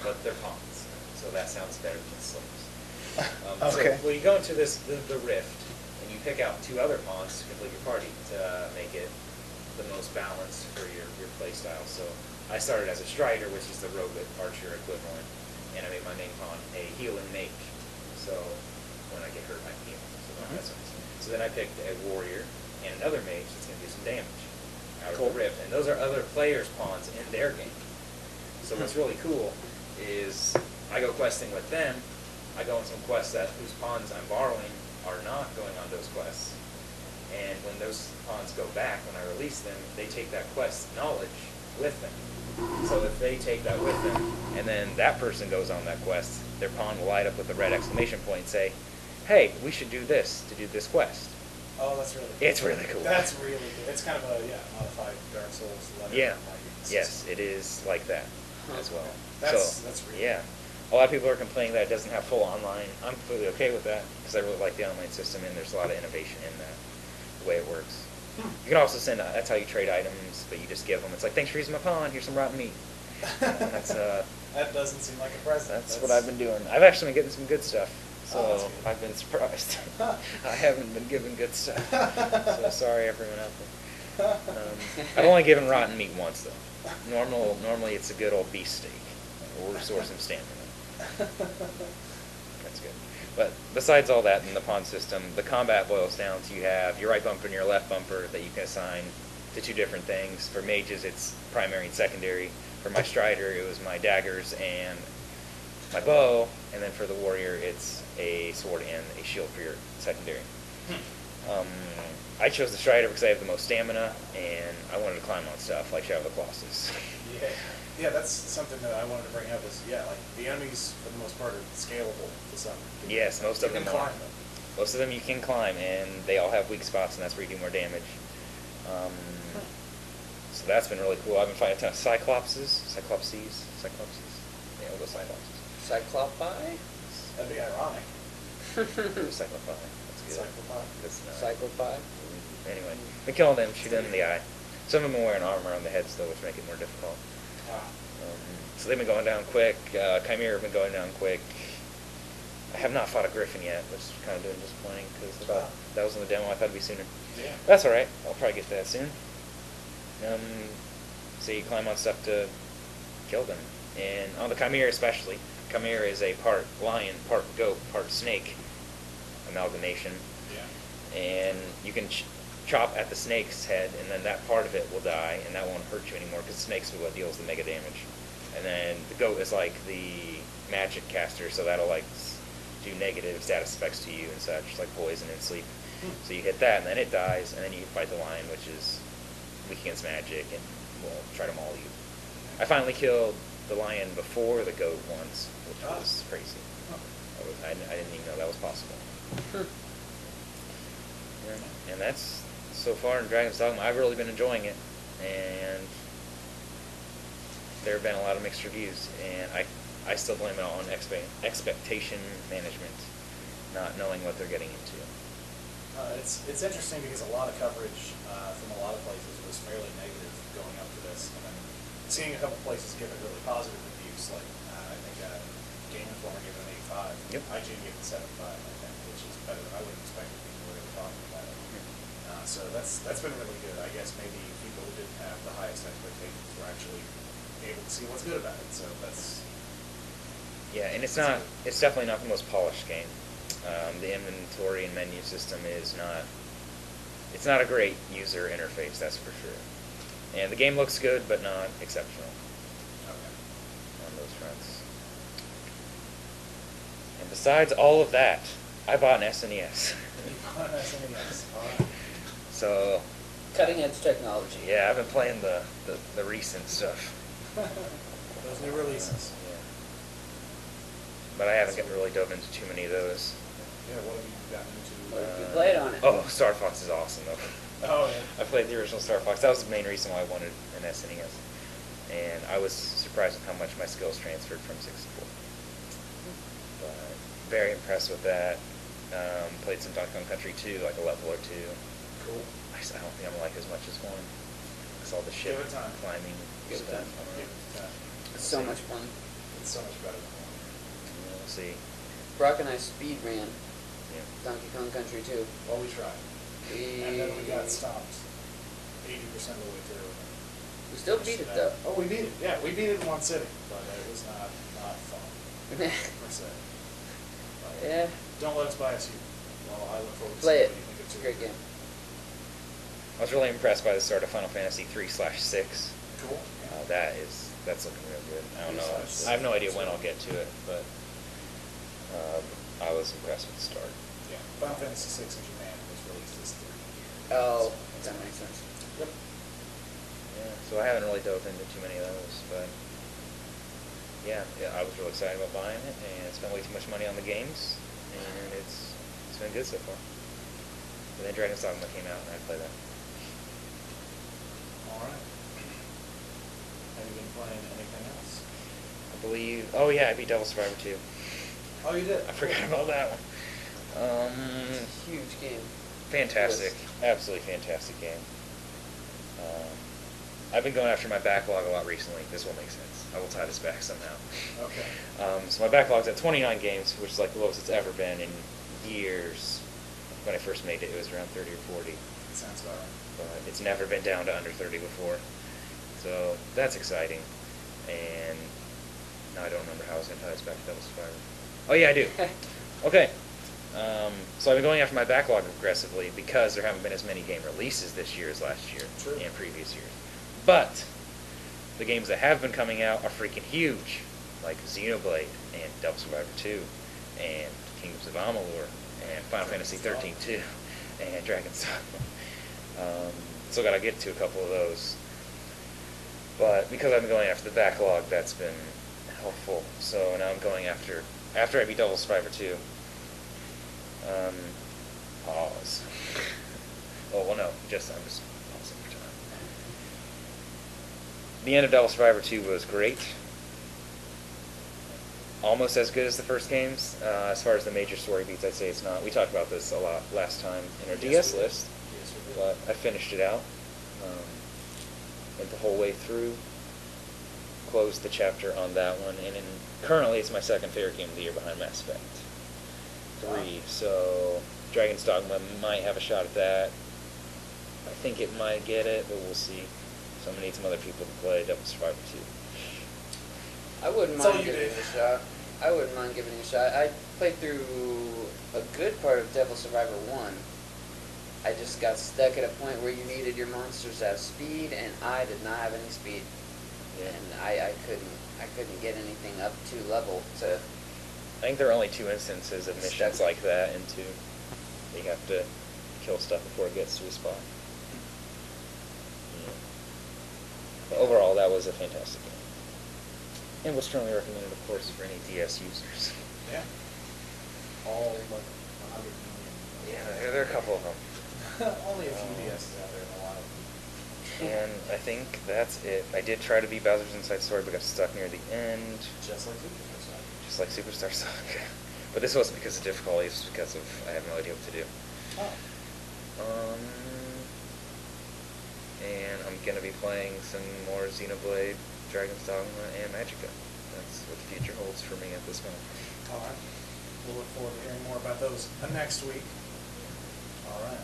but they're pawns. So that sounds better than slaves. Okay. So, well, you go into the Rift, and you pick out 2 other pawns to complete your party to make it the most balanced for your play style. So I started as a Strider, which is the rogue archer equivalent, and I made my main pawn a heal and make. So when I get hurt, I can heal. So then I picked a warrior and another mage that's going to do some damage out of Cool. the Rift. And those are other players' pawns in their game. So what's really cool is I go questing with them. I go on some quests whose pawns I'm borrowing are not going on those quests. And when those pawns go back, when I release them, they take that quest knowledge with them. So if they take that with them, and then that person goes on that quest, their pawn will light up with a red exclamation point and say, hey, we should do this to do this quest. Oh, that's really cool. It's really cool. That's really cool. It's kind of a, modified Dark Souls level. Yeah. Yes, it is like that as well. That's really yeah. A lot of people are complaining that it doesn't have full online. I'm completely okay with that because I really like the online system and there's a lot of innovation in that, the way it works. You can also send, that's how you trade items, but you just give them. It's like, thanks for using my pawn, here's some rotten meat. That's that doesn't seem like a present. That's what I've been doing. I've actually been getting some good stuff, so Oh, that's good. I've been surprised. I haven't been given good stuff, so sorry everyone out there. I've only given rotten meat once though. Normally it's a good old beef steak or restore some stamina. That's good. But besides all that in the pawn system, the combat boils down to you have your right bumper and your left bumper that you can assign to 2 different things. For mages, it's primary and secondary. For my Strider, it was my daggers and my bow. And then for the warrior, it's a sword and a shield for your secondary. I chose the Strider because I have the most stamina, and I wanted to climb on stuff like Shadow of the Colossus. Yeah, that's something that I wanted to bring up is, like, the enemies, for the most part, are scalable to some. Yes, most of You them can are. climb them. Most of them you can climb, and they all have weak spots, and that's where you do more damage. So that's been really cool. I've been fighting a ton of Cyclopses. Yeah, we'll go Cyclopses. Cyclopi? That'd be ironic. Cyclopi. That's good. Cyclopi. That's not. Cyclopi? Anyway, been killing them, shoot them in the eye. Some of them are wearing armor on the heads, though, which make it more difficult. So they've been going down quick. Chimera have been going down quick. I have not fought a Griffin yet, which is kind of disappointing because that was in the demo. I thought it'd be sooner. Yeah. That's all right. I'll probably get to that soon. So you climb on stuff to kill them, and on the Chimera especially. Chimera is a part lion, part goat, part snake amalgamation. Yeah. And you can chop at the snake's head, and then that part of it will die, and that won't hurt you anymore because snakes are what deals the mega damage. And then the goat is like the magic caster, so that'll like do negative status effects to you and such, like poison and sleep. So you hit that, and then it dies, and then you fight the lion, which is weak against magic and will try to maul you. I finally killed the lion before the goat once, which was crazy. I didn't even know that was possible. Yeah. And that's so far in Dragon's Dogma. I've really been enjoying it, and there have been a lot of mixed reviews, and I still blame it on expectation management, not knowing what they're getting into. It's interesting because a lot of coverage from a lot of places was fairly negative going up to this, and then seeing a couple places give it really positive reviews, like I think Game Informer gave it an 8.5. Yep. IGN gave it a 7.5, I think, which is better than I would have expected people were really talking about it. So that's been really good. I guess maybe people who didn't have the highest expectations were actually able to see what's good about it. So that's Yeah, and it's definitely not the most polished game. The inventory and menu system is it's not a great user interface, that's for sure. And the game looks good, but not exceptional on those fronts. And besides all of that, I bought an SNES. You bought an SNES. All right. So Cutting edge technology. yeah, I've been playing the recent stuff. Those new releases. Yeah. But I haven't really dove into too many of those. Yeah, what have you gotten into? What have you played on it? Oh, Star Fox is awesome though. Oh, yeah. I played the original Star Fox. That was the main reason why I wanted an SNES. And I was surprised at how much my skills transferred from 64. But very impressed with that. Played some Donkey Kong Country 2, like a level or two. Cool. I don't think I'm gonna like as much as one. Because all the shit Give it time. climbing Give it stuff. time. Give it time. It's so much fun. It's so much better than one. We'll see. Brock and I speed ran Yeah. Donkey Kong Country 2. Well, we tried. And then we got stopped 80% of the way through. We still beat it though. Oh, we beat it. Yeah, we beat it in one sitting, but it was not fun, per se. But Yeah. don't let us buy us you. Well, I look forward to Play it. seeing what you think of It's a it. great game. I was really impressed by the start of Final Fantasy 3/6. Cool. That's looking real good. I don't know. 3/6. I have no idea when I'll get to it, but I was impressed with the start. Yeah. Final Fantasy 6 in Japan was released this 3 year. Oh, that makes sense. Yep. Yeah, so I haven't really dove into too many of those, but yeah, I was really excited about buying it, and spent way too much money on the games, and it's been good so far. But then Dragon's Dogma came out, and I played that. All right. Have you been playing anything else? I believe. Oh yeah, I beat Devil Survivor 2. Oh, you did? I forgot about that one. It's a huge game. Fantastic, absolutely fantastic game. I've been going after my backlog a lot recently. This will make sense. I will tie this back somehow. Okay. So my backlog's at 29 games, which is like the lowest it's ever been in years. When I first made it, it was around 30 or 40. Sounds about right. But it's never been down to under 30 before. So that's exciting. And now I don't remember how I was going to tie this back to Devil Survivor. Oh yeah, I do. Okay. So I've been going after my backlog aggressively because there haven't been as many game releases this year as last year True. and previous years. But the games that have been coming out are freaking huge, like Xenoblade and Devil Survivor 2 and Kingdoms of Amalur and Final Fantasy 13 2 and Dragon's Dogma. Still got to get to a couple of those. But because I've been going after the backlog, that's been helpful. So now I'm going after I beat Devil Survivor 2. Pause. Oh, well, no, I'm just pausing for time. The end of Devil Survivor 2 was great. Almost as good as the first games. As far as the major story beats, I'd say it's not. We talked about this a lot last time in our DS list, Yes, we did. but I finished it out. Went the whole way through. closed the chapter on that one, and currently it's my second favorite game of the year behind Mass Effect 3. So Dragon's Dogma might have a shot at that. I think it might get it, but we'll see. So I'm gonna need some other people to play Devil Survivor 2. I wouldn't mind giving it a shot. I wouldn't mind giving it a shot. I played through a good part of Devil Survivor 1. I just got stuck at a point where you needed your monsters to have speed, and I did not have any speed. Yeah. And I couldn't get anything up to level to. I think there are only 2 instances of missions like that in 2. You have to kill stuff before it gets to a spot. Yeah. But overall, that was a fantastic game. And was strongly recommended, of course, for any DS users. Yeah. All like 100 million. Yeah, there are a couple of them. Only a few DSs out there and a lot of them. And I think that's it. I did try to beat Bowser's Inside Story, but got stuck near the end. Just like Superstar Saga. Just like Superstar Saga. But this wasn't because of difficulty, it was because of I have no idea what to do. Oh. And I'm gonna be playing some more Xenoblade, Dragon's Dogma, and Magicka. That's what the future holds for me at this moment. All right. We'll look forward to hearing more about those next week. All right.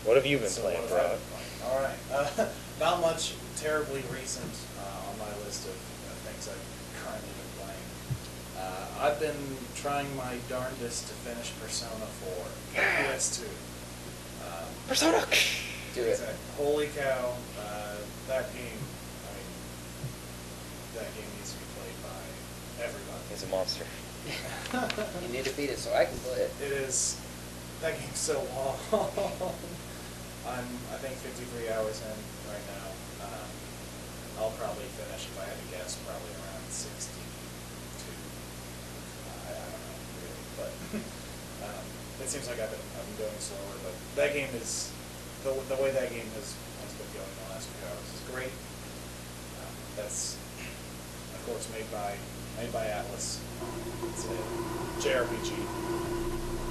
What have you been So playing, what have I Rob? been playing? All right. Not much terribly recent on my list of things I've currently been playing. I've been trying my darndest to finish Persona 4. PS2. Persona! Do it. Holy cow. That game, I mean, that game needs to be played by everybody. He's a monster. You need to beat it so I can play it. It is. That game's so long. I think 53 hours in right now. I'll probably finish, if I had to guess, probably around 62. I don't know, really, but it seems like I've been going slower. But that game is the way that game has been going the last few hours is great. That's of course made by Atlas. It's a JRPG.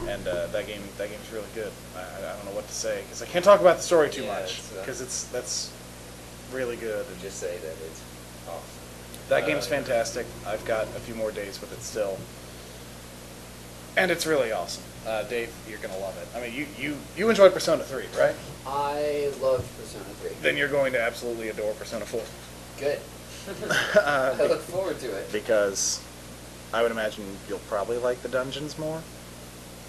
And that game's really good. I don't know what to say because I can't talk about the story too much because that's really good. And just say that it's awesome. That game's fantastic. I've got a few more days with it still, and it's really awesome. Dave, you're gonna love it. I mean, you enjoyed Persona 3, right? I loved Persona 3. Then you're going to absolutely adore Persona 4. Good. I look forward to it. Because I would imagine you'll probably like the dungeons more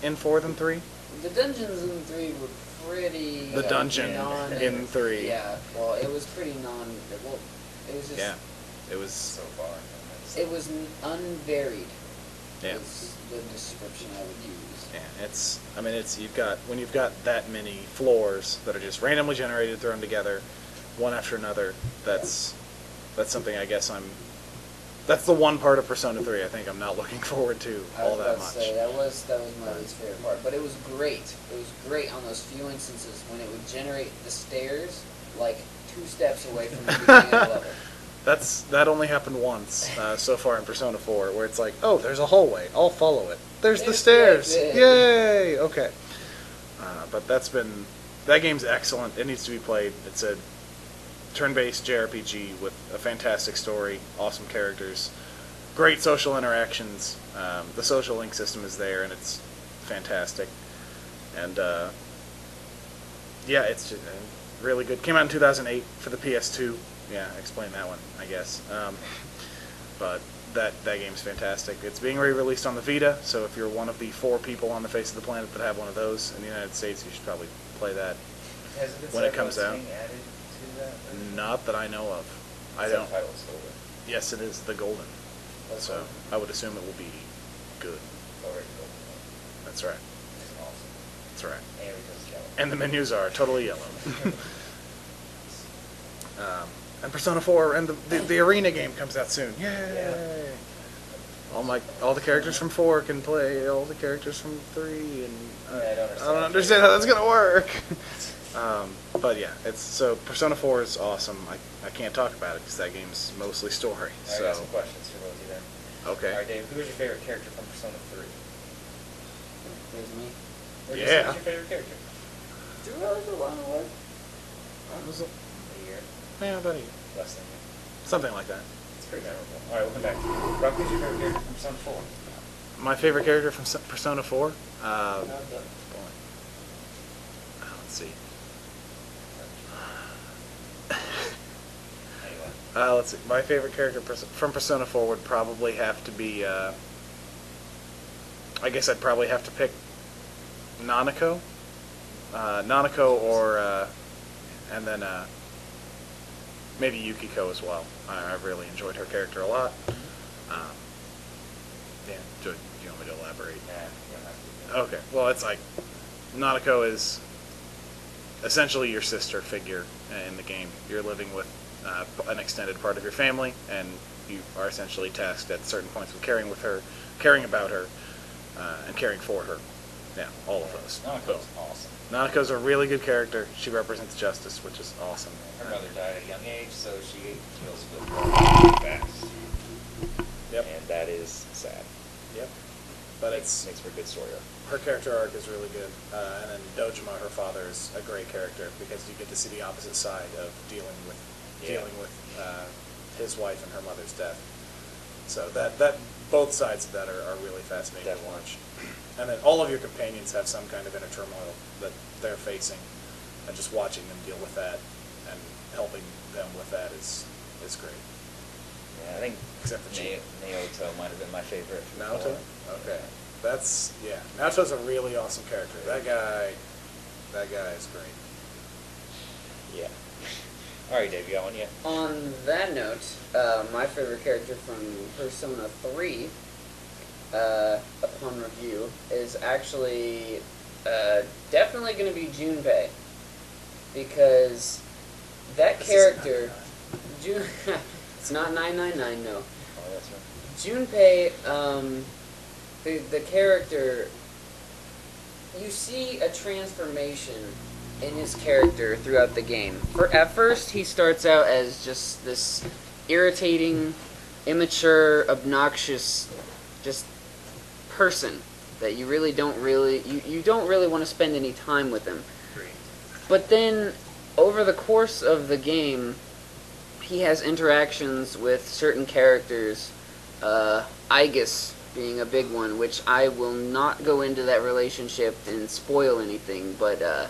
in 4 than 3. The dungeons in 3 were pretty. The dungeon in 3. Yeah. Well, it was pretty non. Well, it was just. Yeah. It was So far. It was unvaried. Yeah. Is the description I would use. Yeah, I mean, when you've got that many floors that are just randomly generated, thrown together, one after another. That's something I guess that's the one part of Persona 3 I think I'm not looking forward to all that much. Say, that was my least favorite part, but it was great. It was great on those few instances when it would generate the stairs like 2 steps away from the beginning of the level. That only happened once so far in Persona 4, where it's like, oh, there's a hallway, I'll follow it. There's the stairs, yay! Okay, but that game's excellent. It needs to be played. It's a turn-based JRPG with a fantastic story, awesome characters, great social interactions. The social link system is there, and it's fantastic. And yeah, it's just, really good. Came out in 2008 for the PS2. Yeah, explain that one, I guess. But that game's fantastic. It's being re-released on the Vita, so if you're one of the 4 people on the face of the planet that have one of those in the United States, you should probably play that when it comes out. Added to that? Not that I know of. I don't. Subtitles holder. Yes, it is the golden. So I would assume it will be good. Already golden. That's right. It's awesome. That's right. And because it's yellow. And the menus are totally yellow. And Persona 4 and the arena game comes out soon. Yay! Yeah. All the characters from 4 can play all the characters from 3, and I don't understand how that's gonna work. But yeah, so Persona 4 is awesome. I can't talk about it because that game's mostly story. I got some questions for both of you then. Okay. Alright, Dave, who is your favorite character from Persona 3? There's me. Yeah. Who's your favorite character? Do you realize a lot of work? Was it? A year. Yeah, about a year. Less than you. Something like that. It's pretty memorable. All right, we'll come back. Rob, who's your favorite character from Persona 4? My favorite character from Persona 4? Let's see. Let's see. My favorite character from Persona 4 would probably have to be, I guess I'd probably have to pick Nanako. Nanako or, and then maybe Yukiko as well. I really enjoyed her character a lot. Yeah, do you want me to elaborate? Yeah, you don't have to. Okay, well, it's like Nanako is essentially your sister figure in the game. You're living with an extended part of your family, and you are essentially tasked at certain points with caring about her, and caring for her. Yeah, all of those. Nako's awesome. Nanako's a really good character. She represents justice, which is awesome. Her mother died at a young age, so she deals with fast. Yep. And that is sad. Yep. But Makes for a good story arc. her character arc is really good, and then Dojima, her father, is a great character because you get to see the opposite side of dealing with his wife and her mother's death. So that both sides of that are really fascinating to watch. And then all of your companions have some kind of inner turmoil that they're facing, and just watching them deal with that and helping them with that is great. Yeah, I think Except for Naoto might have been my favorite. Naoto? Okay. Naoto's a really awesome character. That guy is great. Yeah. All right, Dave, you got one yet? On that note, my favorite character from Persona 3, upon review, is actually definitely going to be Junpei, because that character, it's not 999, no. Oh, that's right. Junpei, the character, you see a transformation in his character throughout the game. At first, he starts out as just this irritating, immature, obnoxious, just person that you really don't want to spend any time with him. But then, over the course of the game, he has interactions with certain characters, Aigis being a big one, which I will not go into that relationship and spoil anything, but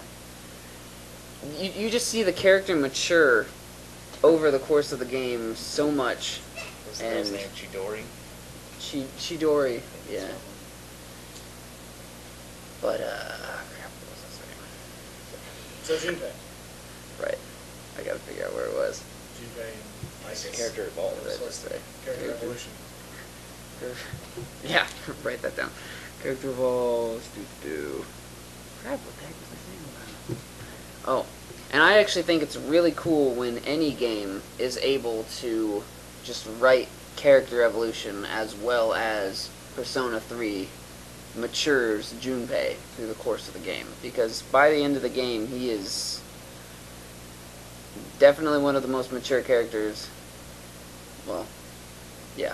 you just see the character mature over the course of the game so much. What's the girl's name? Chidori? Chidori, yeah. But, crap, what was I saying? So Junpei. Right. I gotta figure out where it was. Junpei and Isis. Character evolves. What did I just say? Character evolution. Yeah, write that down. Character evolves, Crap, what the heck was I saying about it? Oh, and I actually think it's really cool when any game is able to just write character evolution as well as Persona 3 matures Junpei through the course of the game. Because by the end of the game, he is definitely one of the most mature characters. Well, yeah.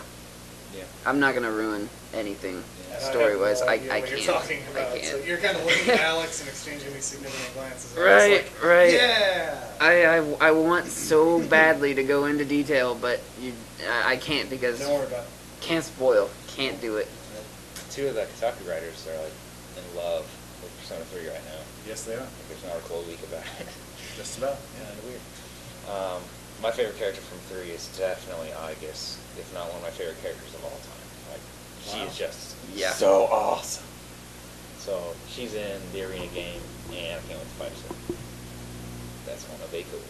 Yeah. I'm not gonna ruin anything Yeah. story-wise. I What can't. you're talking about. I can't. So you're kind of looking at Alex and exchanging these significant glances. And Right, it's like, right. Yeah. I want so badly to go into detail, but I can't because Don't worry about it. can't spoil. Can't do it. Two of the Kotaku writers are like in love with Persona 3 right now. Yes, they are. Like, there's an article a week about it. Just about. Kind of weird. My favorite character from 3 is definitely Aigis, if not one of my favorite characters of all time. Like, she Wow. is just Yeah. so awesome. So she's in the arena game, and I can't wait to fight her. That's one of a cool.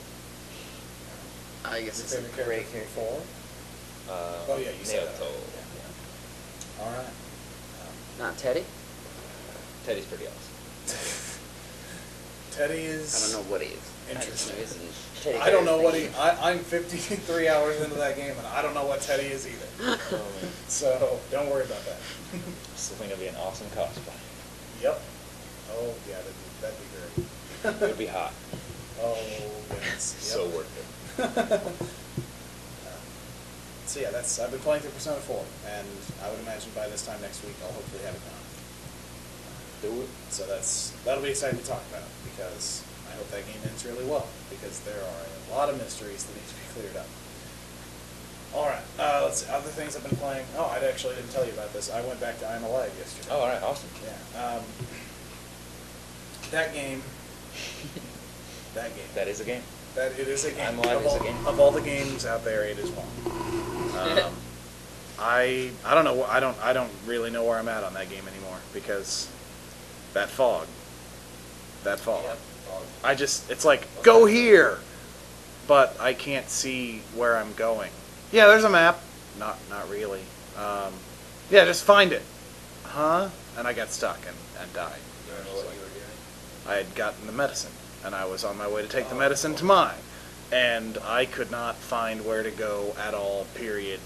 I guess Your it's a favorite great character character. from 4? Oh, yeah, you said that. Naoto. All right. Not Teddy? Teddy's pretty awesome. Teddy is... I don't know what he is. Interesting. Teddy I don't know what Bear's he... I'm 53 hours into that game, and I don't know what Teddy is either. So, don't worry about that. Still think it'd be an awesome cosplay. Yep. Oh, yeah, that'd be great. It'd be hot. Oh, yes. So Yep. worth it. So yeah, I've been playing through Persona 4, and I would imagine by this time next week I'll hopefully have it done. Do it. So that'll be exciting to talk about, because I hope that game ends really well, because there are a lot of mysteries that need to be cleared up. All right. Let's see. Other things I've been playing. Oh, I actually didn't tell you about this. I went back to I'm Alive yesterday. Oh, all right, awesome. Yeah. That game. That game. That is a game. That it is a game. I'm Alive is a game. Of all the games out there, it is one. I don't know. I don't really know where I'm at on that game anymore because that fog. That fog. Yep. It's like go here, but I can't see where I'm going. Yeah, there's a map. Not really. Yeah, just find it. Huh? And I got stuck and died. You don't know what you were doing? I had gotten the medicine, and I was on my way to take the medicine to mine, and I could not find where to go at all, period,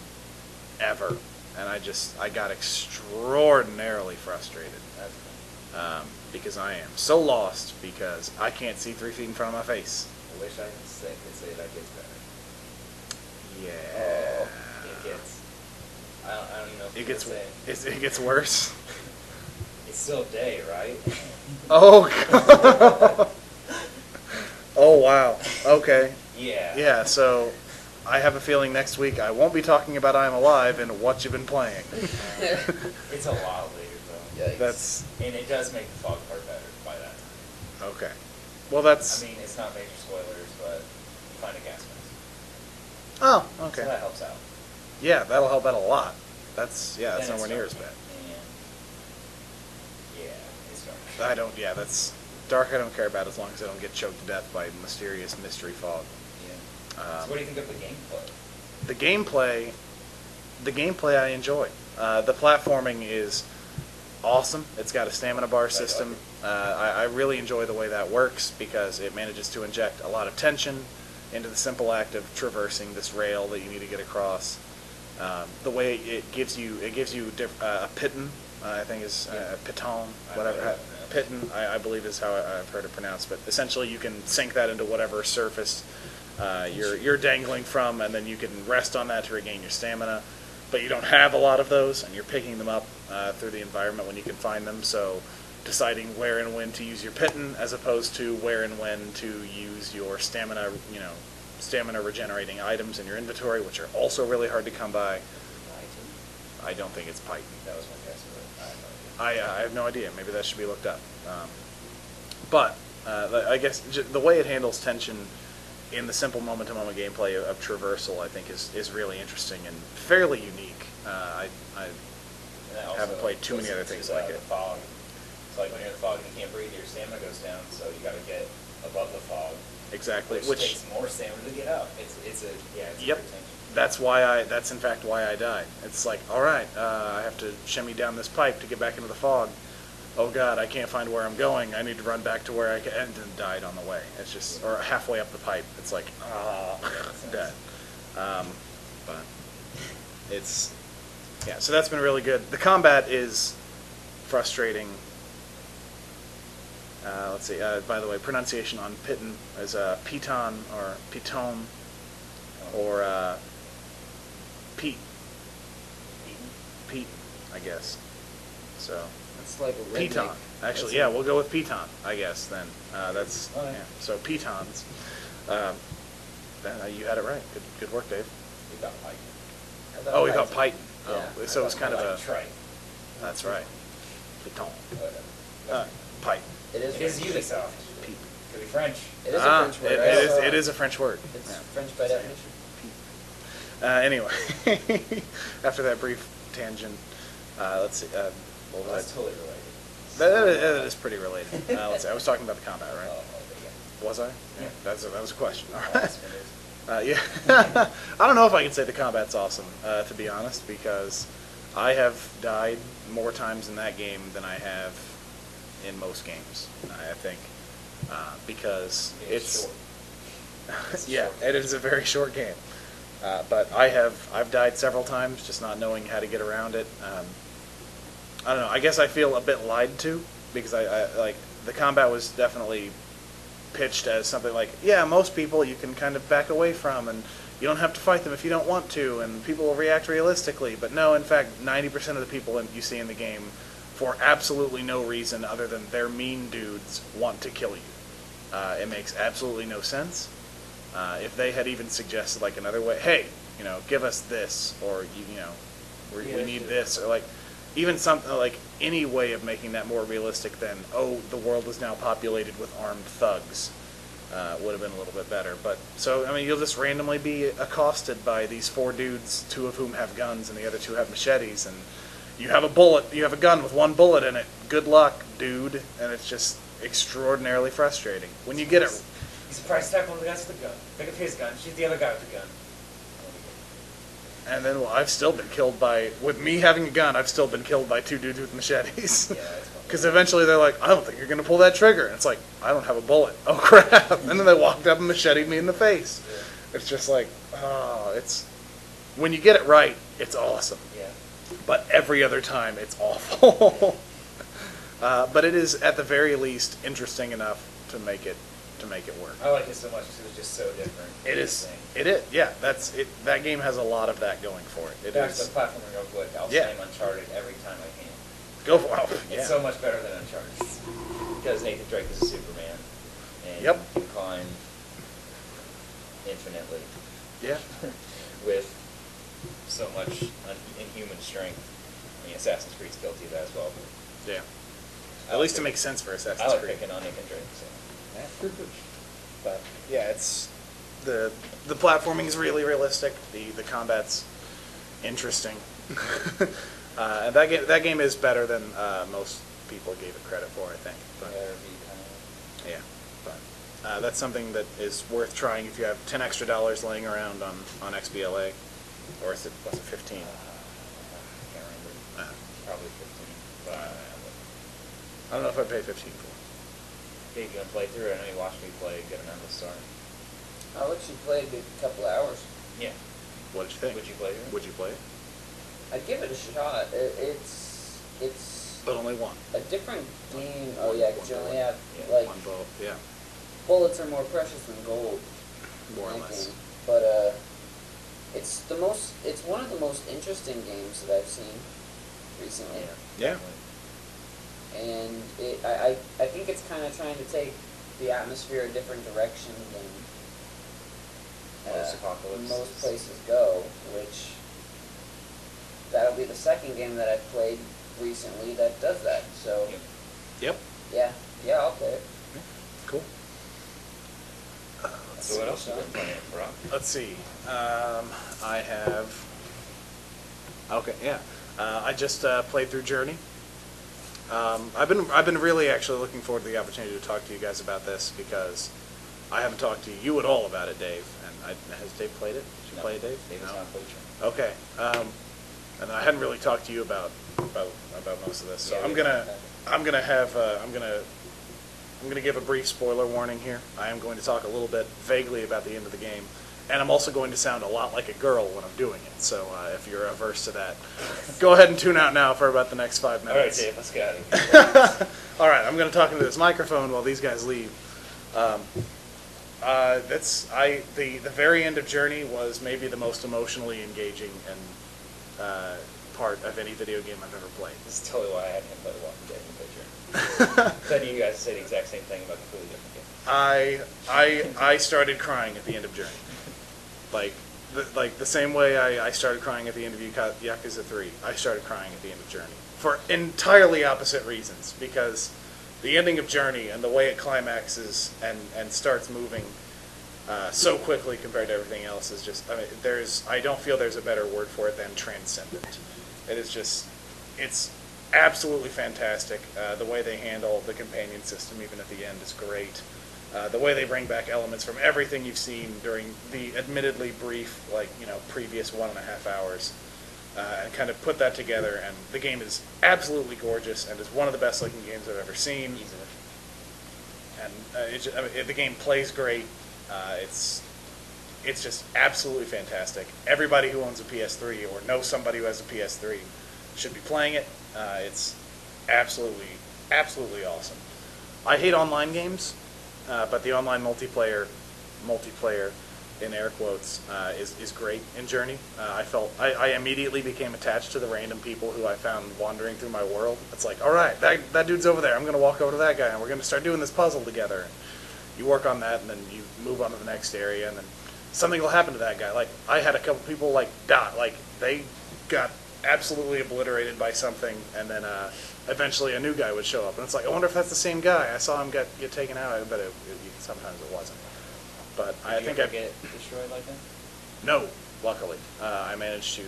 ever. And I got extraordinarily frustrated because I am so lost because I can't see 3 feet in front of my face. I wish I could say that gets better. Yeah. It gets. I don't even know if It you gets could say. it gets worse. It's still day, right? Oh God. Oh wow. Okay. Yeah. Yeah. So I have a feeling next week I won't be talking about I'm Alive and what you've been playing. It's a lot later though. Yikes. That's And it does make the fog part better by that time. okay. Well, that's I mean, it's not major spoilers, but you find a gas mask. oh So okay. that helps out. Yeah, that'll help out a lot. That's Then nowhere it's near as dark, bad. and yeah, it's dark. I don't. Yeah, that's dark. I don't care about as long as I don't get choked to death by mysterious mystery fog. Yeah. So what do you think of the gameplay? The gameplay I enjoy. The platforming is awesome. It's got a stamina bar system. I really enjoy the way that works because it manages to inject a lot of tension into the simple act of traversing this rail that you need to get across. The way it gives you a piton, I think is piton, whatever. Piton, I believe is how I've heard it pronounced. But essentially, you can sink that into whatever surface you're dangling from, and then you can rest on that to regain your stamina. But you don't have a lot of those, and you're picking them up through the environment when you can find them. So deciding where and when to use your piton, as opposed to where and when to use your stamina, stamina regenerating items in your inventory, which are also really hard to come by. I don't think it's Python. That was my guess, but I have no idea. I have no idea. Maybe that should be looked up. But I guess the way it handles tension in the simple moment-to-moment gameplay of traversal, I think, is really interesting and fairly unique. I And that also haven't played too many goes other into things like the it. fog. It's like when you're in the fog and you can't breathe, your stamina goes down, so you got to get above the fog. Exactly. Which takes more stamina to get up. It's a Yep. great tension. That's in fact why I died. It's like, all right, I have to shimmy down this pipe to get back into the fog. Oh God, I can't find where I'm going. I need to run back to where I can, and then died on the way. It's just, or halfway up the pipe. It's like, dead. But it's, yeah. So that's been really good. The combat is frustrating. Let's see. By the way, pronunciation on piton is piton or piton or Pete. Pete, I guess. So It's like a redneck. piton. Actually, yeah, we'll go with piton, I guess. Then that's Okay. yeah. So pitons. You had it right. Good work, Dave. We got like. Oh, we thought Python. Yeah. Oh, so it's kind of a. Trite. That's right. Piton. Whatever. Pipe. It is It is French. Ubisoft. Peep. Could be French. It is a French word. It I is. saw It is a French word. It's Yeah. French by definition. Anyway, after that brief tangent, let's see. What Well, was that's I? totally related. That is pretty related. Let's see. I was talking about the combat, Oh, right? there you Was I? Yeah. That was a question. All go. right. Yeah. I don't know if I can say the combat's awesome, to be honest, because I have died more times in that game than I have in most games. I think because it's short. It's a yeah, short game. it is a very short game. But I've died several times just not knowing how to get around it. I don't know. I guess I feel a bit lied to because I like the combat was definitely pitched as something like, yeah, most people you can kind of back away from and you don't have to fight them if you don't want to and people will react realistically. But no, in fact, 90% of the people you see in the game for absolutely no reason other than they're mean dudes want to kill you. It makes absolutely no sense. If they had even suggested like another way, hey, give us this, or we Yeah, need sure. this, or like even something like any way of making that more realistic than, oh, the world is now populated with armed thugs, would have been a little bit better. But so I mean, you'll just randomly be accosted by these 4 dudes, 2 of whom have guns and the other 2 have machetes, and you have a gun with 1 bullet in it. Good luck, dude. And it's just extraordinarily frustrating when you get it. He's surprised to attack one of the guys with the gun. Pick up his gun, shoot the other guy with the gun. And then, I've still been killed with me having a gun, I've still been killed by 2 dudes with machetes. Yeah, that's funny. Because eventually they're like, I don't think you're going to pull that trigger. And it's like, I don't have a bullet. Oh, crap. And then they walked up and macheted me in the face. Yeah. It's just like, when you get it right, it's awesome. Yeah. But every other time, it's awful. But it is, at the very least, interesting enough to make it work. I like it so much because it's just so different. It is. It is. Yeah, that's it. That game has a lot of that going for it. It Back is. to the platformer real quick. I'll Yeah. say Uncharted every time I can. Go for it. Yeah. It's so much better than Uncharted because Nathan Drake is a Superman and Yep. can climb infinitely Yeah. with so much inhuman strength. I mean, Assassin's Creed's guilty of that as well. But Yeah. At least it makes sense for Assassin's I like Creed. picking on Nathan Drake. So. But yeah, it's the platforming is really realistic. The combat's interesting. And that game is better than most people gave it credit for, I think. But, yeah, but that's something that is worth trying if you have $10 extra laying around on XBLA, or was it 15? I can't remember. Probably 15. But I don't know if I'd pay 15 for it. hey, you gonna play through it? I know you watched me play. Get an endless start. I'll let you play a good couple hours. Yeah. What did you think? Would you play through it? Would you play it? I'd give it a shot. It's But only one. a different game. Oh yeah, because you only have Yeah, like One bullet. Yeah, bullets are more precious than gold. more or in that less. game. But it's one of the most interesting games that I've seen recently. Yeah. And I think it's kind of trying to take the atmosphere a different direction than Post-apocalypse. most places go, which that'll be the second game that I've played recently that does that. So Yep. yeah, I'll play it. Cool. So what else you been playing, Rob? Let's see. I have. Okay, yeah. I just played through Journey. I've been really actually looking forward to the opportunity to talk to you guys about this because I haven't talked to you at all about it, Dave. And has Dave played it? Did you No. play it, Dave? David's No? not played it. Okay. And I hadn't really talked to you about most of this, so Yeah, I'm we gonna haven't. I'm gonna give a brief spoiler warning here. I am going to talk a little bit vaguely about the end of the game, and I'm also going to sound a lot like a girl when I'm doing it. So if you're averse to that, go ahead and tune out now for about the next 5 All right, minutes. Dave, let's get out of here. All right, I'm going to talk into this microphone while these guys leave. The very end of Journey was maybe the most emotionally engaging and part of any video game I've ever played. This is totally why I had him play The Walking Dead in the picture. Then you guys say the exact same thing about a completely different game. I started crying at the end of Journey, like the same way I started crying at the end of Yakuza 3. I started crying at the end of Journey for entirely opposite reasons, because the ending of Journey and the way it climaxes and starts moving so quickly compared to everything else is just, I mean, I don't feel there's a better word for it than transcendent. It is just, it's absolutely fantastic. The way they handle the companion system, even at the end, is great. The way they bring back elements from everything you've seen during the admittedly brief, previous 1.5 hours, and kind of put that together. And the game is absolutely gorgeous and is one of the best looking games I've ever seen. Easily. And the game plays great. It's just absolutely fantastic. Everybody who owns a PS3 or knows somebody who has a PS3 should be playing it. It's absolutely awesome. I hate online games, but the online multiplayer in air quotes is great in Journey. I immediately became attached to the random people who I found wandering through my world. It's like, all right, that dude's over there. I'm going to walk over to that guy, and we're going to start doing this puzzle together. And you work on that, and then you move on to the next area, and then something will happen to that guy. Like, I had a couple people, like, die. Like, they got absolutely obliterated by something, and then eventually a new guy would show up. And it's like, I wonder if that's the same guy. I saw him get taken out, but sometimes it wasn't. But I think I get destroyed like that. No, luckily. I managed to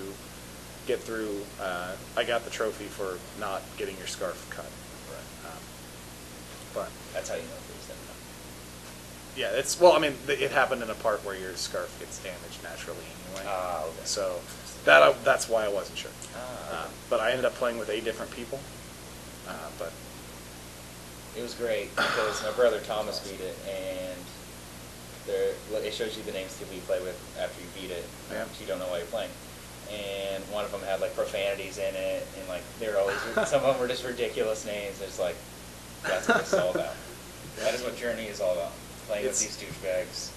get through. I got the trophy for not getting your scarf cut. Right. But That's how you know if it was them. yeah, it's well. I mean, it happened in a part where your scarf gets damaged naturally anyway. Ah, okay. So that's why I wasn't sure. Okay. But I ended up playing with 8 different people. But It was great because my brother Thomas beat it, and it shows you the names of people you play with after you beat it, Yeah. so you don't know why you're playing. And one of them had like profanities in it, and like they're always some of them were just ridiculous names. It's like that's what it's all about. That is what Journey is all about. Playing with these douchebags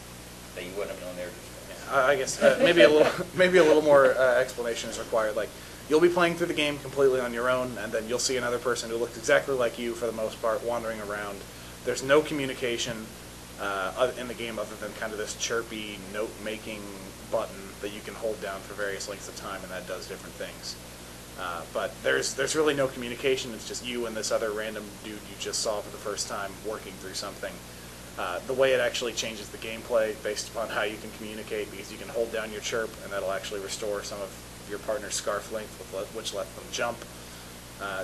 that you wouldn't have known they were douchebags. I guess maybe a little more explanation is required. Like, you'll be playing through the game completely on your own, and then you'll see another person who looks exactly like you for the most part wandering around. There's no communication in the game other than kind of this chirpy note-making button that you can hold down for various lengths of time, and that does different things. But there's really no communication. It's just you and this other random dude you just saw for the first time working through something. The way it actually changes the gameplay based upon how you can communicate, because you can hold down your chirp, and that'll actually restore some of your partner's scarf length, which lets them jump.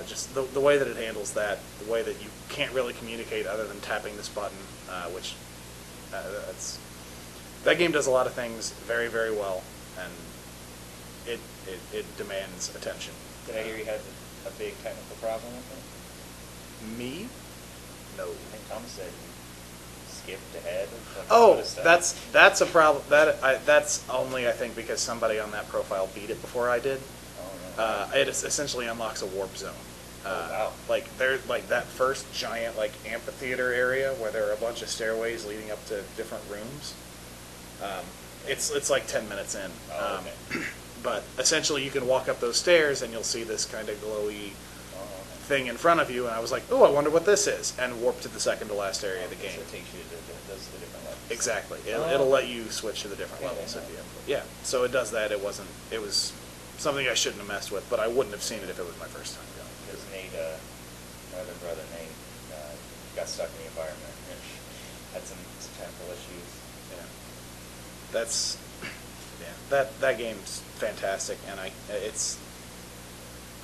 Just the way that it handles that, the way that you can't really communicate other than tapping this button, which that game does a lot of things very, very well, and it demands attention. Did I hear you had a big technical problem with it? Me? No. I think Thomas said you skipped ahead. Like, a lot Oh, of stuff. that's a problem. That's only, I think, because somebody on that profile beat it before I did. Oh, no. It essentially unlocks a warp zone. Wow. Like there's like that first giant like amphitheater area where there are a bunch of stairways leading up to different rooms. It's like 10 minutes in. Oh, okay. But essentially, you can walk up those stairs and you'll see this kind of glowy Oh, okay. thing in front of you, and I was like, oh, I wonder what this is, and warp to the second to last area of the game. So it takes you to those are the different levels. Exactly. Oh. It'll let you switch to the different Okay, levels if yeah. you. Yeah. So it does that. It was something I shouldn't have messed with, but I wouldn't have seen it if it was my first time going. Because Nate, my other brother Nate, got stuck in the environment, which had some technical issues. Yeah. That game's fantastic, and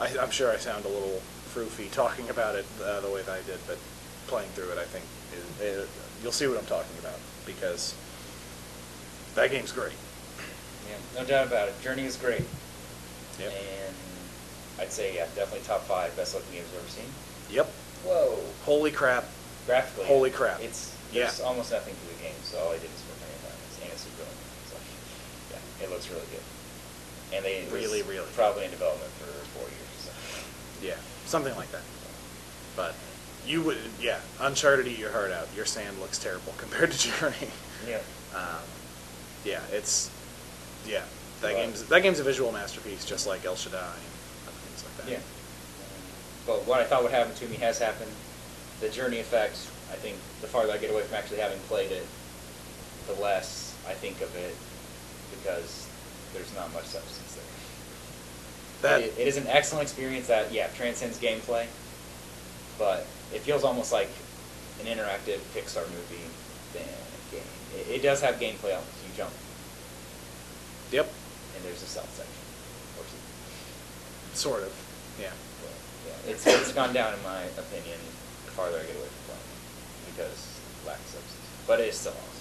I'm sure I sound a little froofy talking about it the way that I did, but playing through it, I think you'll see what I'm talking about, because that game's great. Yeah, no doubt about it. Journey is great. Yep. And I'd say, yeah, definitely top 5 best looking games I've ever seen. Yep. Whoa. Holy crap. Graphically, Holy crap. There's almost nothing to the game, so all I did is work on the environments, and it's super brilliant. So, yeah, it looks really good. And it was Really probably in development for 4 years. So. Yeah, something like that. But you would, yeah, Uncharted, eat your heart out. Your sand looks terrible compared to Journey. Yeah. Yeah, that Right. game's a visual masterpiece, just like El Shaddai and other things like that. Yeah. But what I thought would happen to me has happened. The Journey effect, I think the farther I get away from actually having played it, the less I think of it, because there's not much substance there. It is an excellent experience that, yeah, transcends gameplay, but it feels almost like an interactive Pixar movie than a game. It does have gameplay elements. You jump. Yep. And there's a stealth section. Sort of. Yeah. Yeah, it's gone down, in my opinion, the farther I get away from playing, because lack of substance. But it is still awesome.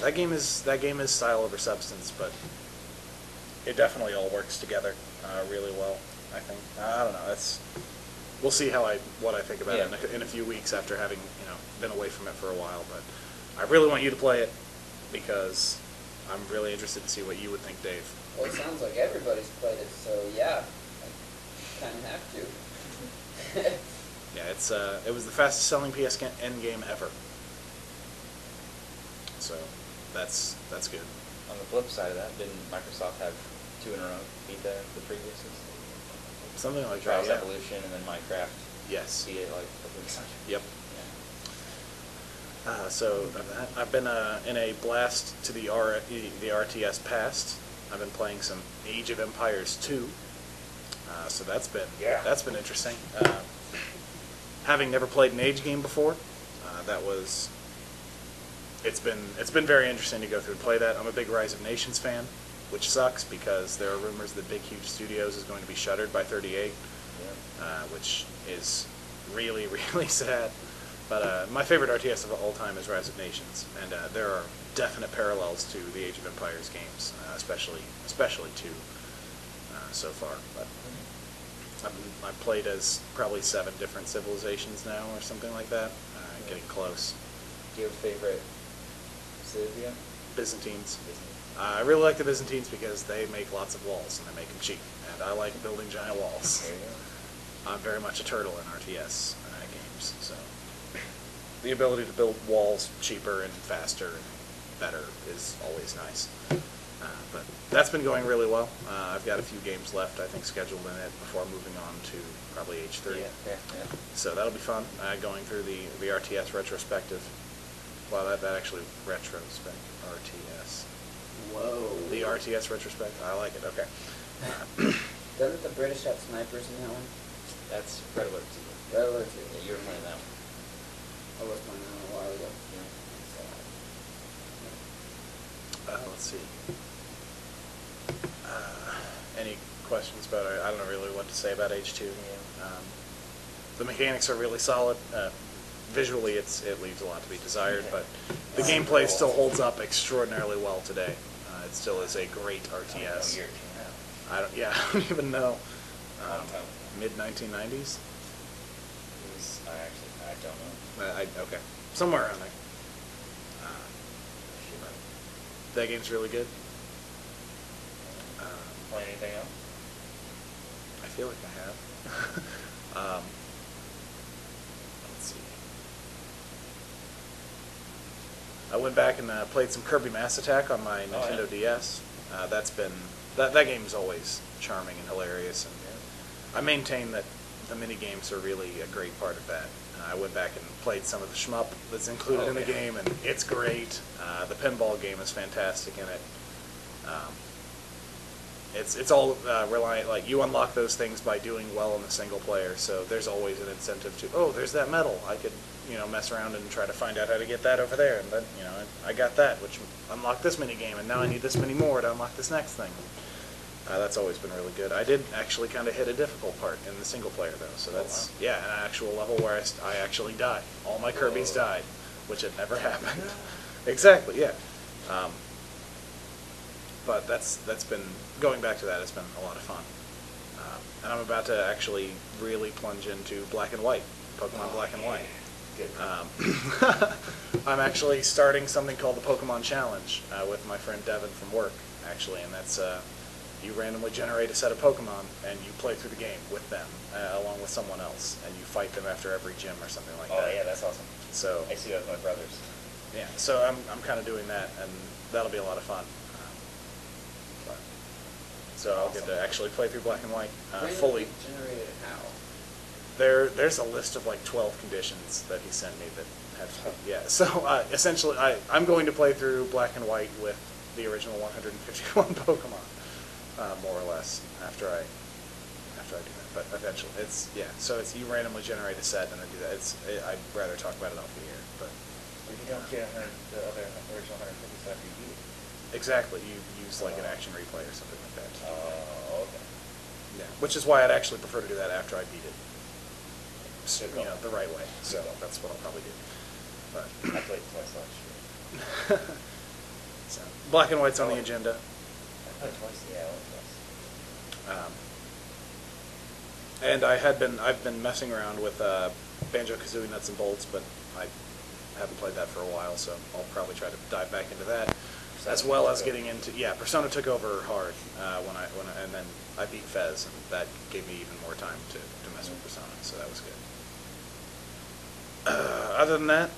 That game is style over substance, but it definitely all works together really well, I think. I don't know. We'll see what I think about it in a few weeks after having been away from it for a while. But I really want you to play it, because I'm really interested to see what you would think, Dave. Well, it sounds like everybody's played it, so yeah, I kind of have to. Yeah, it was the fastest selling PSN game ever. So that's good. On the flip side of that, didn't Microsoft have 2 in a row beat the previous? Something like Trials that. Yeah. Evolution and then Minecraft. Yes. Beat it like a couple weeks ago. Yep. So I've been in a blast to the RTS past. I've been playing some Age of Empires 2. So that's been interesting. Having never played an Age game before, it's been very interesting to go through and play that. I'm a big Rise of Nations fan, which sucks because there are rumors that Big Huge Studios is going to be shuttered by 38, which is really, really sad. But my favorite RTS of all time is Rise of Nations, and there are definite parallels to the Age of Empires games, especially 2 so far. But I've played as probably 7 different civilizations now, or something like that. Getting close. Do you have a favorite civilization? Byzantines. I really like the Byzantines because they make lots of walls and they make them cheap, and I like building giant walls. There you go. I'm very much a turtle in RTS games, so the ability to build walls cheaper and faster and better is always nice. But that's been going really well. I've got a few games left, I think, scheduled in it before moving on to probably H3. Yeah. So that'll be fun, going through the RTS retrospective. Well, that actually retrospect RTS. Whoa. The RTS retrospect. I like it. Okay. Doesn't the British have snipers in that one? That's Red Alert 2. Red Alert 2. Yeah, you were playing that one. I was playing that one a while ago. Let's see. Any questions about it? I don't know really what to say about H2. The mechanics are really solid. Visually, it leaves a lot to be desired, but the gameplay still holds up extraordinarily well today. It still is a great RTS. I don't even know. Mid 1990s. I don't know. Okay, somewhere around there. That game's really good. Play anything else? I feel like I have. Let's see. I went back and played some Kirby Mass Attack on my Nintendo DS. That game is always charming and hilarious, and I maintain that the mini games are really a great part of that. I went back and played some of the shmup that's included in the game, and it's great. The pinball game is fantastic in it. It's all reliant, like, you unlock those things by doing well in the single player, so there's always an incentive to, oh, there's that medal, I could, mess around and try to find out how to get that over there, and then, I got that, which unlocked this mini game, and now I need this many more to unlock this next thing. That's always been really good. I did actually kind of hit a difficult part in the single player, though, so that's, an actual level where I actually died. All my Kirbys died, which had never happened. Exactly, yeah. But that's been, going back to that, it's been a lot of fun. And I'm about to actually really plunge into Black and White, Pokemon Black and White. I'm actually starting something called the Pokemon Challenge with my friend Devin from work, actually, and that's, you randomly generate a set of Pokemon, and you play through the game with them, along with someone else, and you fight them after every gym or something like that. Oh yeah, that's awesome. So I see that with my brothers. Yeah, so I'm kind of doing that, and that'll be a lot of fun. So I'll get to actually play through Black and White fully. Generated how? There's a list of like 12 conditions that he sent me that have to be, yeah. So essentially, I'm going to play through Black and White with the original 151 Pokemon, more or less, after I do that. But eventually, so it's you randomly generate a set and then do that. I'd rather talk about it off the air, but. If you don't get the other original 150 stuff, you beat it. Exactly, you use like an action replay or something like that. Oh, okay. Yeah, which is why I'd actually prefer to do that after I beat it. So, the right way. So that's what I'll probably do. But I played twice last year. So Black and White's on the agenda. I played twice. Yeah, I went twice. And I've been messing around with Banjo-Kazooie Nuts and Bolts, but I haven't played that for a while, so I'll probably try to dive back into that. As well as getting into, Persona took over hard and then I beat Fez, and that gave me even more time to mess with Persona, so that was good. Other than that,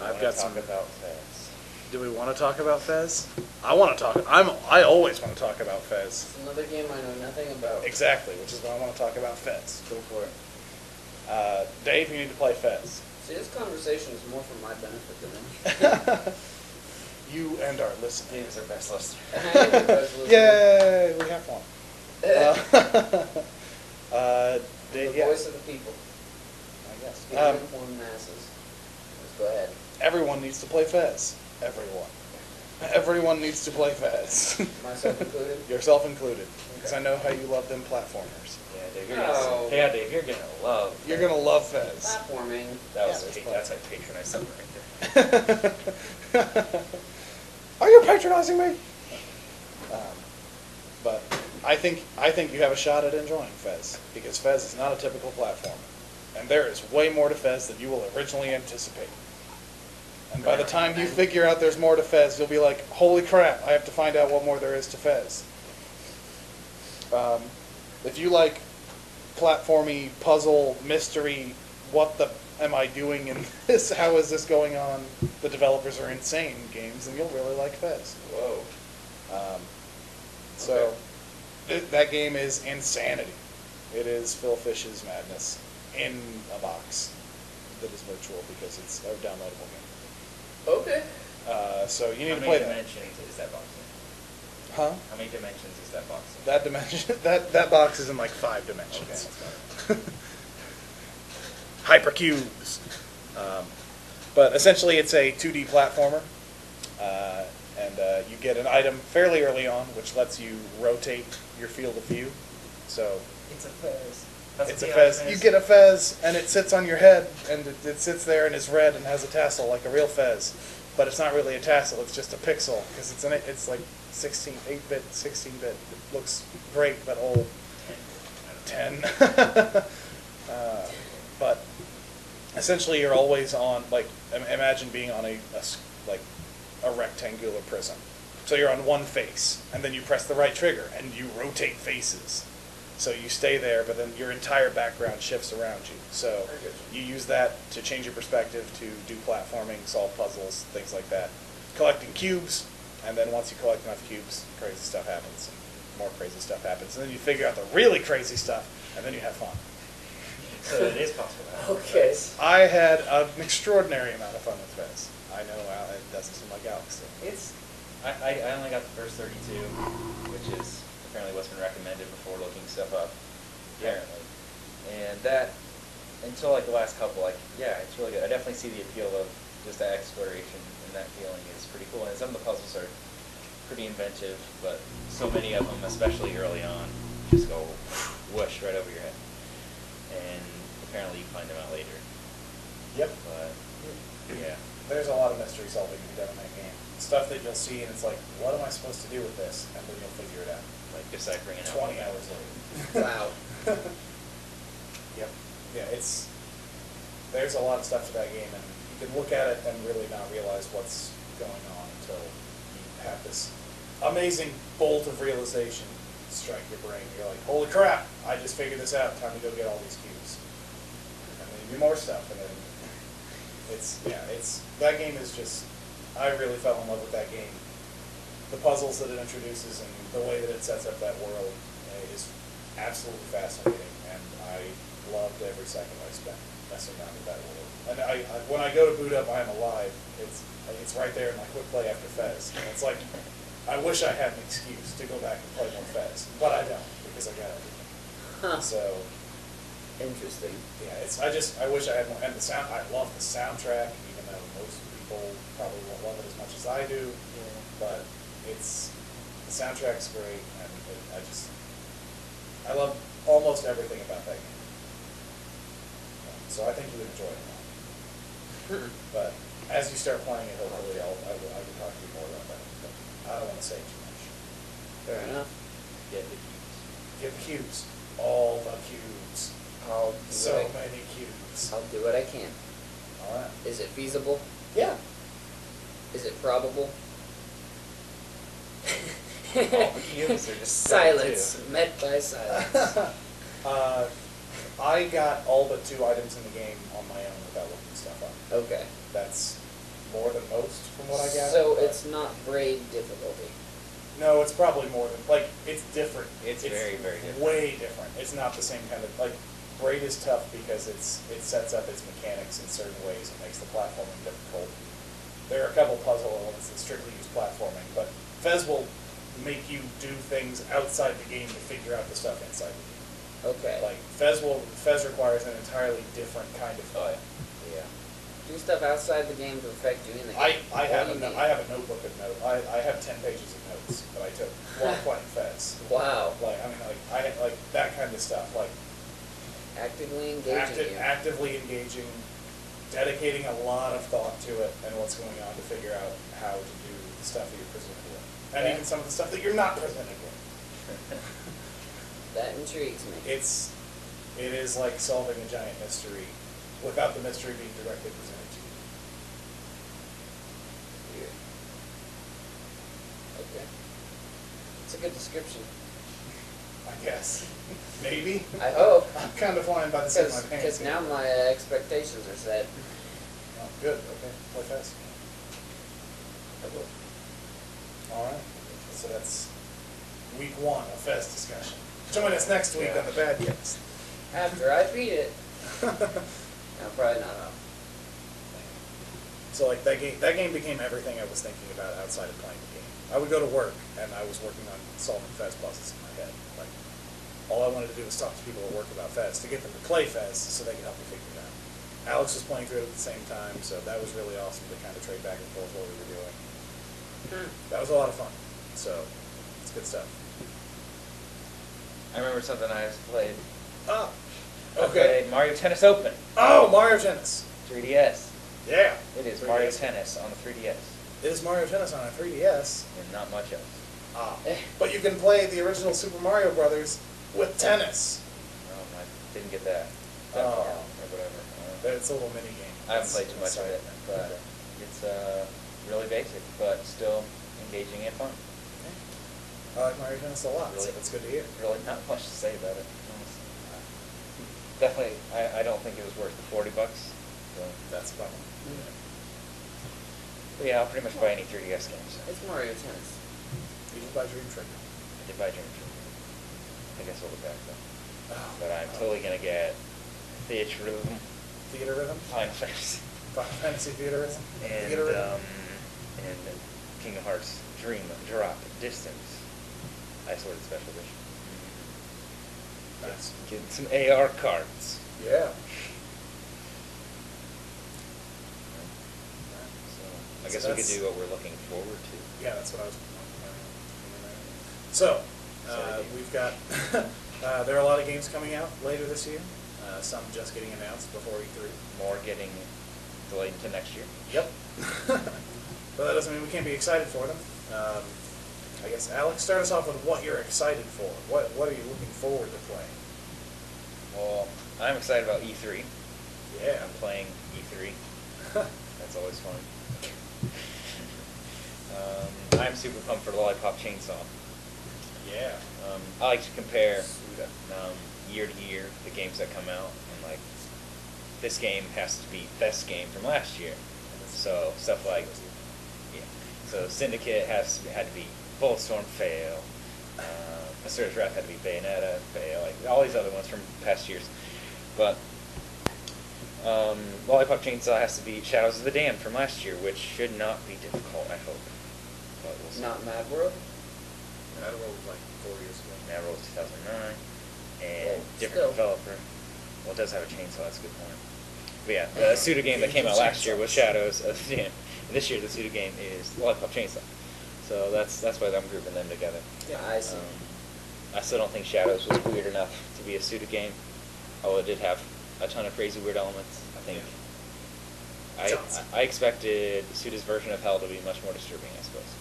I've got some. About Fez. Do we want to talk about Fez? I want to talk. I always want to talk about Fez. It's another game I know nothing about. Exactly, which is why I want to talk about Fez. Go for it. Dave, you need to play Fez. See, this conversation is more for my benefit than anything. You and our listeners. Dave is our best listener. Yay! We have one. The yeah, voice of the people. I guess. The uninformed masses. Let's go ahead. Everyone needs to play Fez. Everyone. Everyone needs to play Fez. Myself included? Yourself included. Because I know how you love them platformers. Yeah, Dave, you're Oh. gonna. Yeah, Dave, you're gonna love. You're going to love Fez. Platforming. That's like patronize something right there. Are you patronizing me? But I think you have a shot at enjoying Fez, because Fez is not a typical platformer. And there is way more to Fez than you will originally anticipate. And by the time you figure out there's more to Fez, you'll be like, holy crap, I have to find out what more there is to Fez. If you like platformy, puzzle, mystery, what the am I doing in this, how is this going on, the developers are insane games, then you'll really like Fez. Whoa. So, that game is insanity. It is Phil Fish's madness in a box that is virtual because it's a downloadable game. Okay. So you need How to many play that. dimensions is that box in? Huh? How many dimensions is that box in? That dimension, that box is in like 5 dimensions. Okay. Hypercubes. But essentially, it's a 2D platformer, and you get an item fairly early on, which lets you rotate your field of view. So It's a Fez. it's a Fez. You get a Fez, and it sits on your head, and it sits there and is red and has a tassel like a real Fez. But it's not really a tassel; it's just a pixel because it's like 8-bit, 16-bit. It looks great, but old. 10. But essentially, you're always on, like, imagine being on a rectangular prism. So you're on one face, and then you press the right trigger, and you rotate faces. So you stay there, but then your entire background shifts around you. So you use that to change your perspective, to do platforming, solve puzzles, things like that. Collecting cubes, and then once you collect enough cubes, crazy stuff happens, and more crazy stuff happens. And then you figure out the really crazy stuff, and then you have fun. So it is possible. Okay. I had an extraordinary amount of fun with Fez. I know it doesn't seem like Alex did. I only got the first 32, which is apparently what's been recommended before looking stuff up. Apparently. And that, until like the last couple, it's really good. I definitely see the appeal of just that exploration, and that feeling is pretty cool. And some of the puzzles are pretty inventive, but so many of them, especially early on, just go whoosh right over your head. And apparently you find them out later. Yep. But, yeah. There's a lot of mystery solving to be done in that game. Stuff that you'll see, and it's like, what am I supposed to do with this? And then you'll figure it out. Like deciphering it 20 hours later. Wow. Yep. Yeah, there's a lot of stuff to that game, and you can look at it and really not realize what's going on until you have this amazing bolt of realization strike your brain. You're like, holy crap, I just figured this out. Time to go get all these cubes. And then you do more stuff, and then that game is just, I really fell in love with that game. The puzzles that it introduces and the way that it sets up that world is absolutely fascinating, and I loved every second I spent messing around with that world. And when I go to boot up I Am Alive, it's right there in my quick play after Fez. And it's like, I wish I had an excuse to go back and play more Fez, but I don't, because I got everything. Huh. So, Interesting. yeah, I wish I had more. And I love the soundtrack, even though most people probably won't love it as much as I do. Yeah. But the soundtrack's great, and I love almost everything about that game. So I think you would enjoy it a lot. But as you start playing it, hopefully I can talk to you more about that. But I don't want to say too much. Fair enough. Get the cubes. Get the cubes. All the cubes. I'll do So what many cubes. I'll do what I can. All right. Is it feasible? Yeah. Is it probable? All the cubes are just Silence. Met by silence. I got all but 2 items in the game on my own without looking stuff up. Okay. That's more than most from what I gather. So but- it's not braid difficulty. No, it's probably more than, it's different. It's very, very different. Way different. It's not the same kind of, Braid is tough because it sets up its mechanics in certain ways and makes the platforming difficult. There are a couple puzzle elements that strictly use platforming, but Fez will make you do things outside the game to figure out the stuff inside the game. Okay. Like Fez requires an entirely different kind of thought. Yeah. Do stuff outside the game to affect you in the game. I have a notebook of notes. I have 10 pages of notes that I took while playing Fez. Wow. I like that kind of stuff. Like Actively engaging you. actively engaging, dedicating a lot of thought to it and what's going on to figure out how to do the stuff that you're presented with, and even some of the stuff that you're not presented with. That intrigues me. It is like solving a giant mystery without the mystery being directly presented to you. Weird. Okay. It's a good description. I guess. Maybe. I hope. I'm kind of flying by the seat of my pants. Because now my expectations are set. Oh, good. Okay. Play Fez. I will. All right. So that's week 1 of Fez discussion. Join us next week on the BADGamingPodcast. After I beat it. No, probably not. So like that game became everything I was thinking about outside of playing the game. I would go to work and I was working on solving Fez puzzles in my head. Like all I wanted to do was talk to people at work about Fez to get them to play Fez so they could help me figure it out. Alex was playing through it at the same time, so that was really awesome to kind of trade back and forth what we were doing. That was a lot of fun. So it's good stuff. I remember something I just played. Oh, I played Mario Tennis Open. Oh, Mario Tennis. 3DS. Yeah. It is 3DS. Mario Tennis on the 3DS. It is Mario Tennis on a 3DS. And not much else. Ah. But you can play the original Super Mario Brothers with tennis. I didn't get that Oh. far or whatever. It's a little mini game. I haven't played too much of it, but it's really basic, but still engaging and fun. I like Mario Tennis a lot, so Really? that's good to hear. Really not much to say about it. Definitely, I don't think it was worth the $40. So. That's fun. But yeah, I'll pretty much buy any 3DS games. It's Mario Tennis. You can buy Dream Trigger. I did buy Dream Trigger. I guess I'll look back though. Oh, But I'm totally gonna get Theatre Rhythm, Theater Rhythm? Final Fantasy, Final Fantasy Theater Rhythm? and Theater Rhythm? and Kingdom Hearts Dream Drop Distance. Isolated Special Edition. Nice. Get some AR cards. Yeah. So I guess we could do what we're looking forward to. Yeah, that's what I was. So, Sorry. we've got. There are a lot of games coming out later this year. Some just getting announced before E3. More getting delayed into next year. Yep. But that doesn't mean we can't be excited for them. I guess Alex, start us off with what you're excited for. What are you looking forward to playing? Well, I'm excited about E3. Yeah. I'm playing E3. That's always fun. I'm super pumped for Lollipop Chainsaw. Yeah. I like to compare year to year the games that come out, and like this game has to beat this game from last year. So stuff like so Syndicate had to beat Bulletstorm, fail. Asura's Wrath had to beat Bayonetta, fail. Like all these other ones from past years, but Lollipop Chainsaw has to beat Shadows of the Damned from last year, which should not be difficult, I hope. But we'll see. Not Mad World? That was like 4 years ago. Mad World 2009, and Well, different still. developer. Well, it does have a chainsaw, that's a good point. But yeah, the Suda game that came out last year was Shadows of the Damned. And this year the Suda game is Lollipop Chainsaw. So that's why I'm grouping them together. Yeah, I see. I still don't think Shadows was weird enough to be a Suda game, although it did have a ton of crazy weird elements. I think I expected Suda's version of Hell to be much more disturbing, I suppose.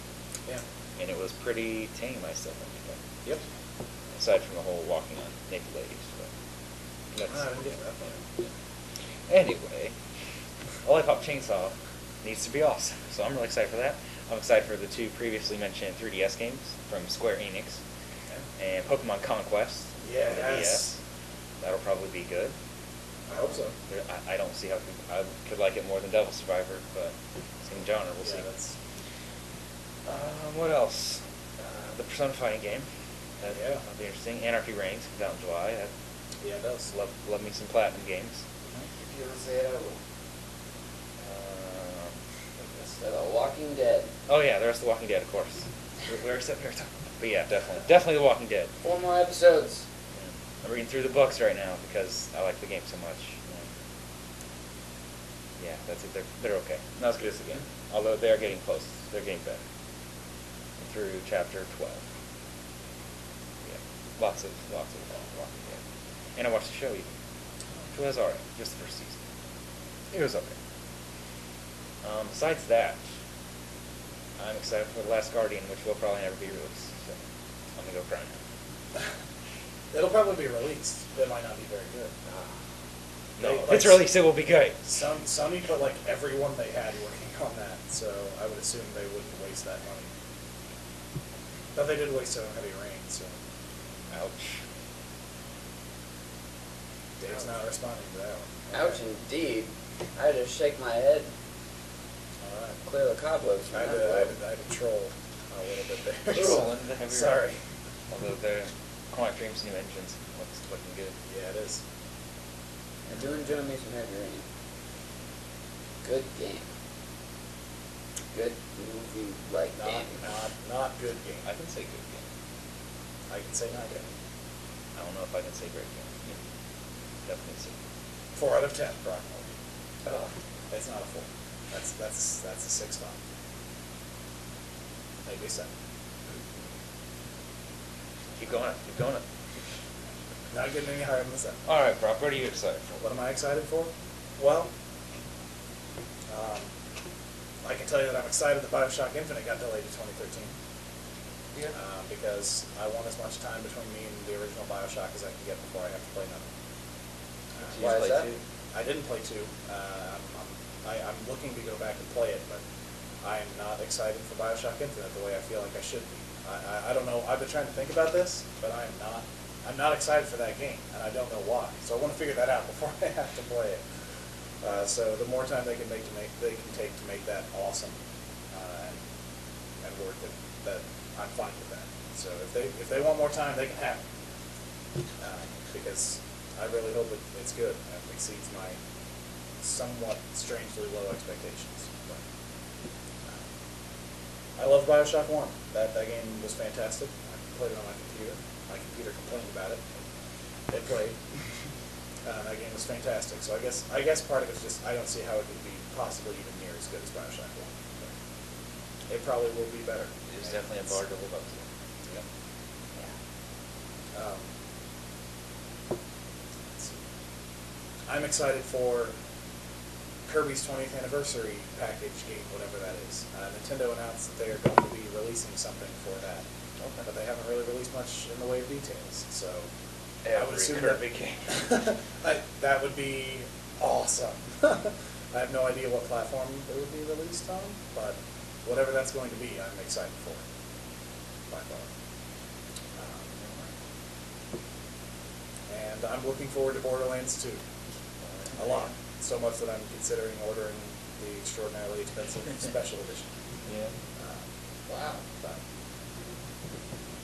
Yeah. And it was pretty tame, I still think. Yep. Aside from the whole walking on naked ladies. But I didn't get that far. anyway, Lollipop Chainsaw needs to be awesome. So I'm really excited for that. I'm excited for the two previously mentioned 3DS games from Square Enix. Okay. And Pokemon Conquest for the Yes. DS. That'll probably be good. I hope so. I don't see how I could like it more than Devil Survivor, but same genre, we'll see. That's... What else? The Persona fighting game. That'll Yeah. be interesting. Anarchy Reigns comes out in July. Yeah, it does. Love me some Platinum games. If you don't say it, I will. The Walking Dead. Oh yeah, the rest of The Walking Dead, of course. We were sitting here talking about it. But yeah, definitely The Walking Dead. 4 more episodes. Yeah. I'm reading through the books right now because I like the game so much. Yeah, that's it. They're okay. Not as good as the game, although they're getting close. They're getting better. I'm through chapter 12. Yeah, lots of Walking Dead. And I watched the show even, which was alright. Just the first season. It was okay. Besides that, I'm excited for The Last Guardian, which will probably never be released. So I'm gonna go cry now. It'll probably be released. It might not be very good. No, if it's released, it will be good. Sony put like everyone they had working on that, so I would assume they wouldn't waste that money. But they did waste it on Heavy Rain, so. Ouch. Dave's not responding to that one. Ouch, indeed. I had to shake my head, All right. clear the cobwebs from I had to troll a little bit there. Troll in the Heavy Rain. Sorry. Although the Quantic Dream's new engine's looking good. Yeah, it is. I do enjoy me some Heavy Rain. Good game. Good movie-like game. Not good game. I can say good game. I can say not good. I don't know if I can say great game. Yeah. Definitely say. 4 out of 10, Brock. Oh. It's not a 4. That's a 6 5. Maybe 7. Keep going. Not getting any higher than 7. All right, Brock. What are you excited for? What am I excited for? Well, I can tell you that I'm excited that BioShock Infinite got delayed to 2013. Yeah. Because I want as much time between me and the original BioShock as I can get before I have to play another. Why is that? I didn't play 2. I'm looking to go back and play it, but I am not excited for BioShock Infinite the way I feel like I should be. I don't know. I've been trying to think about this, but I'm not excited for that game, and I don't know why. So I want to figure that out before I have to play it. So the more time they can take to make that awesome and worth it, that I'm fine with that. So if they want more time, they can have it. Because I really hope it's good and it exceeds my somewhat strangely low expectations. But, I love BioShock 1. That game was fantastic. I played it on my computer. My computer complained about it. It played. That game was fantastic. So I guess part of it's just I don't see how it could be possibly even near as good as BioShock 1. But it probably will be better. There's definitely a bar to live up to. Yep. Yeah. Let's see. I'm excited for Kirby's 20th anniversary package game, whatever that is. Nintendo announced that they are going to be releasing something for that, but they haven't really released much in the way of details. So I would assume Kirby game. that would be awesome. I have no idea what platform it would be released on, but whatever that's going to be, I'm excited for it. By far. And I'm looking forward to Borderlands 2. A lot. So much that I'm considering ordering the extraordinarily expensive special edition. Yeah. Wow. But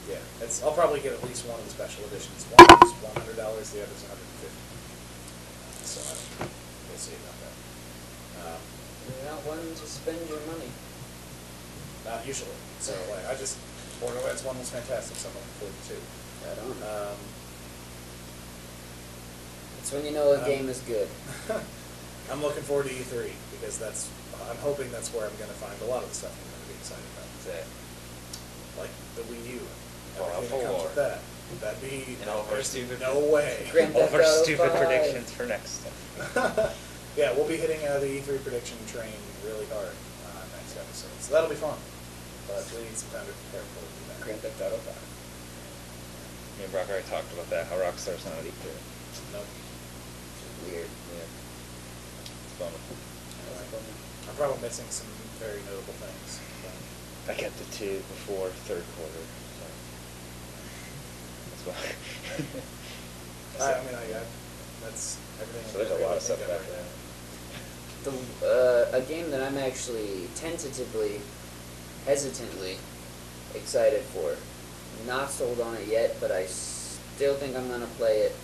yeah, I'll probably get at least one of the special editions. One is $100, the other's $150. So we'll see about that. You're not one to spend your money. Not usually. So Borderlands 1 was fantastic. So I'm looking forward to 2. Right on. It's when you know a game is good. I'm looking forward to E3 because I'm hoping that's where I'm going to find a lot of the stuff I'm going to be excited about. Like the Wii U. Everything that comes with that. That'd be and all of our stupid no way. All of our stupid predictions for next time. Yeah, we'll be hitting the E3 prediction train really hard next episode. So that'll be fun. But we need some time to prepare for that. Grand Theft Auto 5. Me and Brock already talked about that, how Rockstar's not at E3. Nope. Weird. Yeah. It's bummer. I'm probably missing some very notable things. I kept it to before third quarter, so that's why. That's everything. So there's a lot of stuff back A there. game that I'm actually hesitantly excited for. Not sold on it yet, but I still think I'm gonna play it.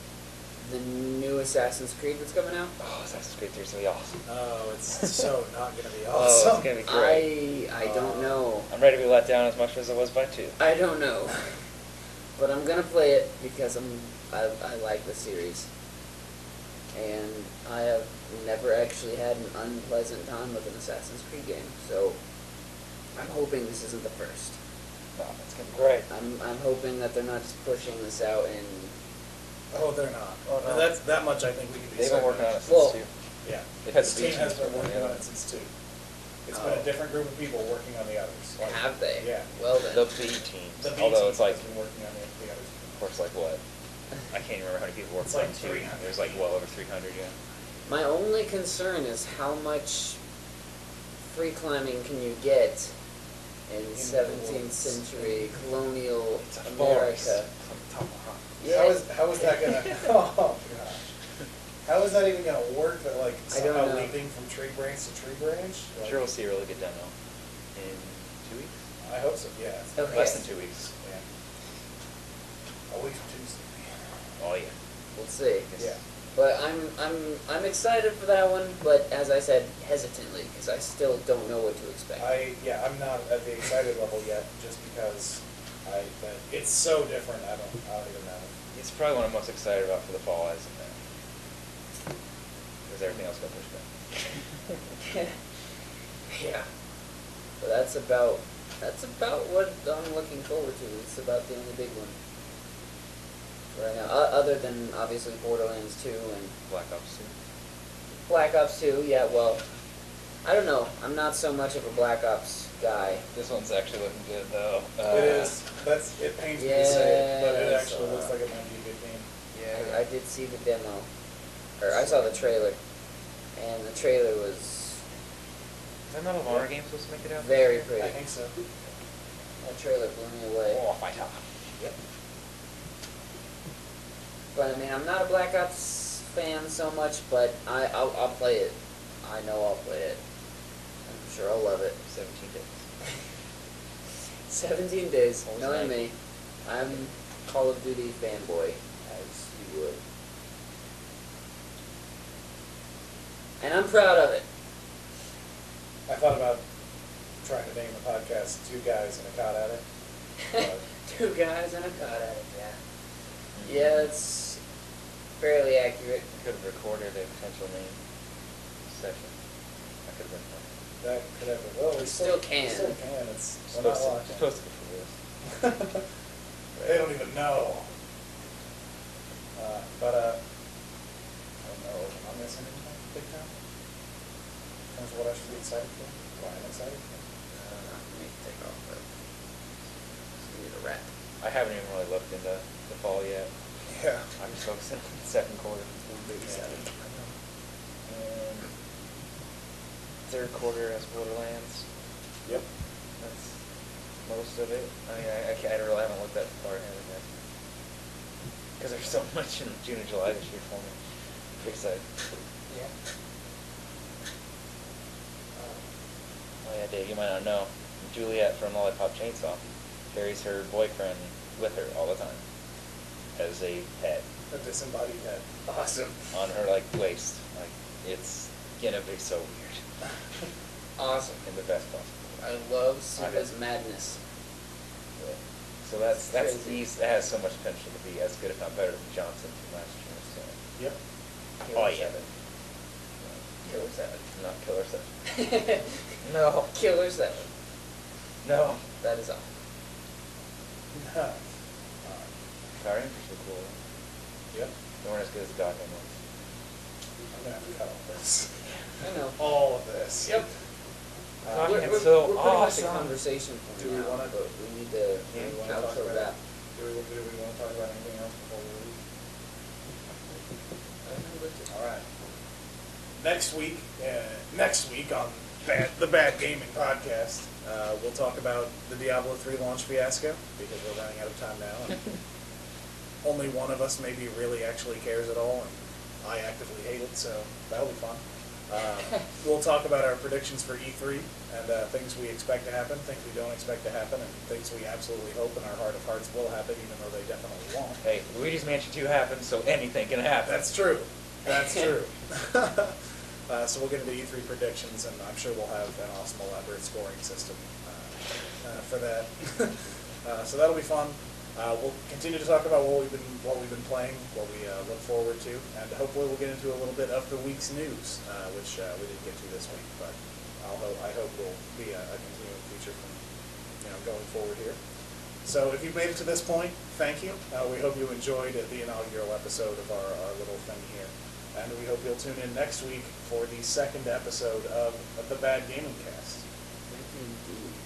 the new Assassin's Creed that's coming out. Oh, Assassin's Creed 3 is going to be awesome. Oh, it's so not going to be Oh, awesome. it's going to be great. I don't know. I'm ready to be let down as much as I was by 2. I don't know. But I'm gonna play it because I like the series. And I have never actually had an unpleasant time with an Assassin's Creed game, so I'm hoping this isn't the first. Oh, it's going to be great. I'm hoping that they're not just pushing this out in. Oh, they're not. Oh, no. And that's that much I think we can be They've been certain working on of. it since Well, 2. Yeah. They've had This the team beach has teams been working working on on it. it since 2. It's been a different group of people working on the others. Like, Have they? Yeah. Well then. The B teams. The B Although team it's like, has been working on the others. of course, like what? I can't even remember how many people work It's on like 2. 300. There's like well over 300, yeah. My only concern is how much free climbing can you get in the 17th woods. century colonial It's a forest. America. From tomahawk. Yeah. How is that gonna? Oh gosh. How is that even gonna work? That like I don't somehow know. leaping from tree branch to tree branch? I'm Like, sure we'll see a really good demo in 2 weeks. I hope so. Yeah. Okay. Less than 2 weeks. Yeah. A week from Tuesday. Oh yeah. We'll see. Yeah. But I'm excited for that one, but as I said, hesitantly, because I still don't know what to expect. I'm not at the excited level yet, just because but it's so different. I don't even know. It's probably one I'm most excited about for the fall, isn't it? Because everything else got pushed back. Yeah. But that's about what I'm looking forward to. It's about the only big one right now, other than obviously Borderlands 2 and Black Ops 2. Black Ops 2. Yeah, well, I don't know. I'm not so much of a Black Ops guy. This one's actually looking good though. It is. It pains me to say it, but it Yes, actually looks like it might be a good game. Yeah. I did see the demo, or I saw the trailer, and the trailer was Is that not a horror game supposed to make it out? very I pretty. think so. That trailer blew me away. Oh, fighter. Yep. But I mean, I'm not a Black Ops fan so much, but I'll play it. I know I'll play it. I'm sure I'll love it. 17 days. 17 days, Always knowing nice. me, I'm Call of Duty fanboy, as you would. And I'm proud of it. I thought about trying to name the podcast Two Guys and a Cod Addict. But 2 guys and a cod addict, yeah. Yeah, it's fairly accurate. Could have recorded a potential name session. That could have been fun. that could have been, well, we Still can. Still can. It's Just we're not posted, locked just in. posted it for this. They don't even know. But I don't know. Am I missing anything big time? In terms of what I should be excited for? What I'm excited for? Let me take off the. Just need a wrap. I haven't even really looked into the fall yet. Yeah. I'm just focusing on the second quarter. Yeah. And third quarter as Borderlands. Yep. That's most of it. I mean, I really haven't looked that far ahead of that. Because there's so much in June and July this year for me. Pretty excited. Yeah. Oh yeah, Dave, you might not know. Juliet from Lollipop Chainsaw carries her boyfriend with her all the time as a pet A disembodied head. Awesome. on her like waist. Like it's gonna be so weird Awesome. in the best possible way. I love Simba's madness. Yeah. So that's Crazy. that has so much potential to be as good, if not better, than Johnson from last year. So. Yep. Oh yeah. Killer 7. Not Killer 7. No. Killer 7. No. That is all. Power Rangers were cool. Yep. They weren't as good as the Gotham ones. I'm gonna have to cut all this. I know. All of this. Yep. God, We're, it's we're, so we're pretty much awesome. the conversation point Do we now, wanna- but we need to Do we want to talk outro about that. Do we want to talk about anything else before we leave? All right. Next week on the Bad Gaming Podcast, we'll talk about the Diablo 3 launch fiasco, because we're running out of time now. And only one of us maybe really actually cares at all, and I actively hate it, so that'll be fun. We'll talk about our predictions for E3 and things we expect to happen, things we don't expect to happen, and things we absolutely hope in our heart of hearts will happen, even though they definitely won't. Hey, Luigi's Mansion 2 happens, so anything can happen. That's true. That's true. So we'll get into E3 predictions, and I'm sure we'll have an awesome elaborate scoring system for that. So that'll be fun. We'll continue to talk about what we've been playing, what we look forward to, and hopefully we'll get into a little bit of the week's news, which we didn't get to this week, but I hope will be a continuing feature from going forward here. So if you've made it to this point, thank you. We hope you enjoyed the inaugural episode of our little thing here, and we hope you'll tune in next week for the second episode of the Bad Gaming Cast. Thank you indeed.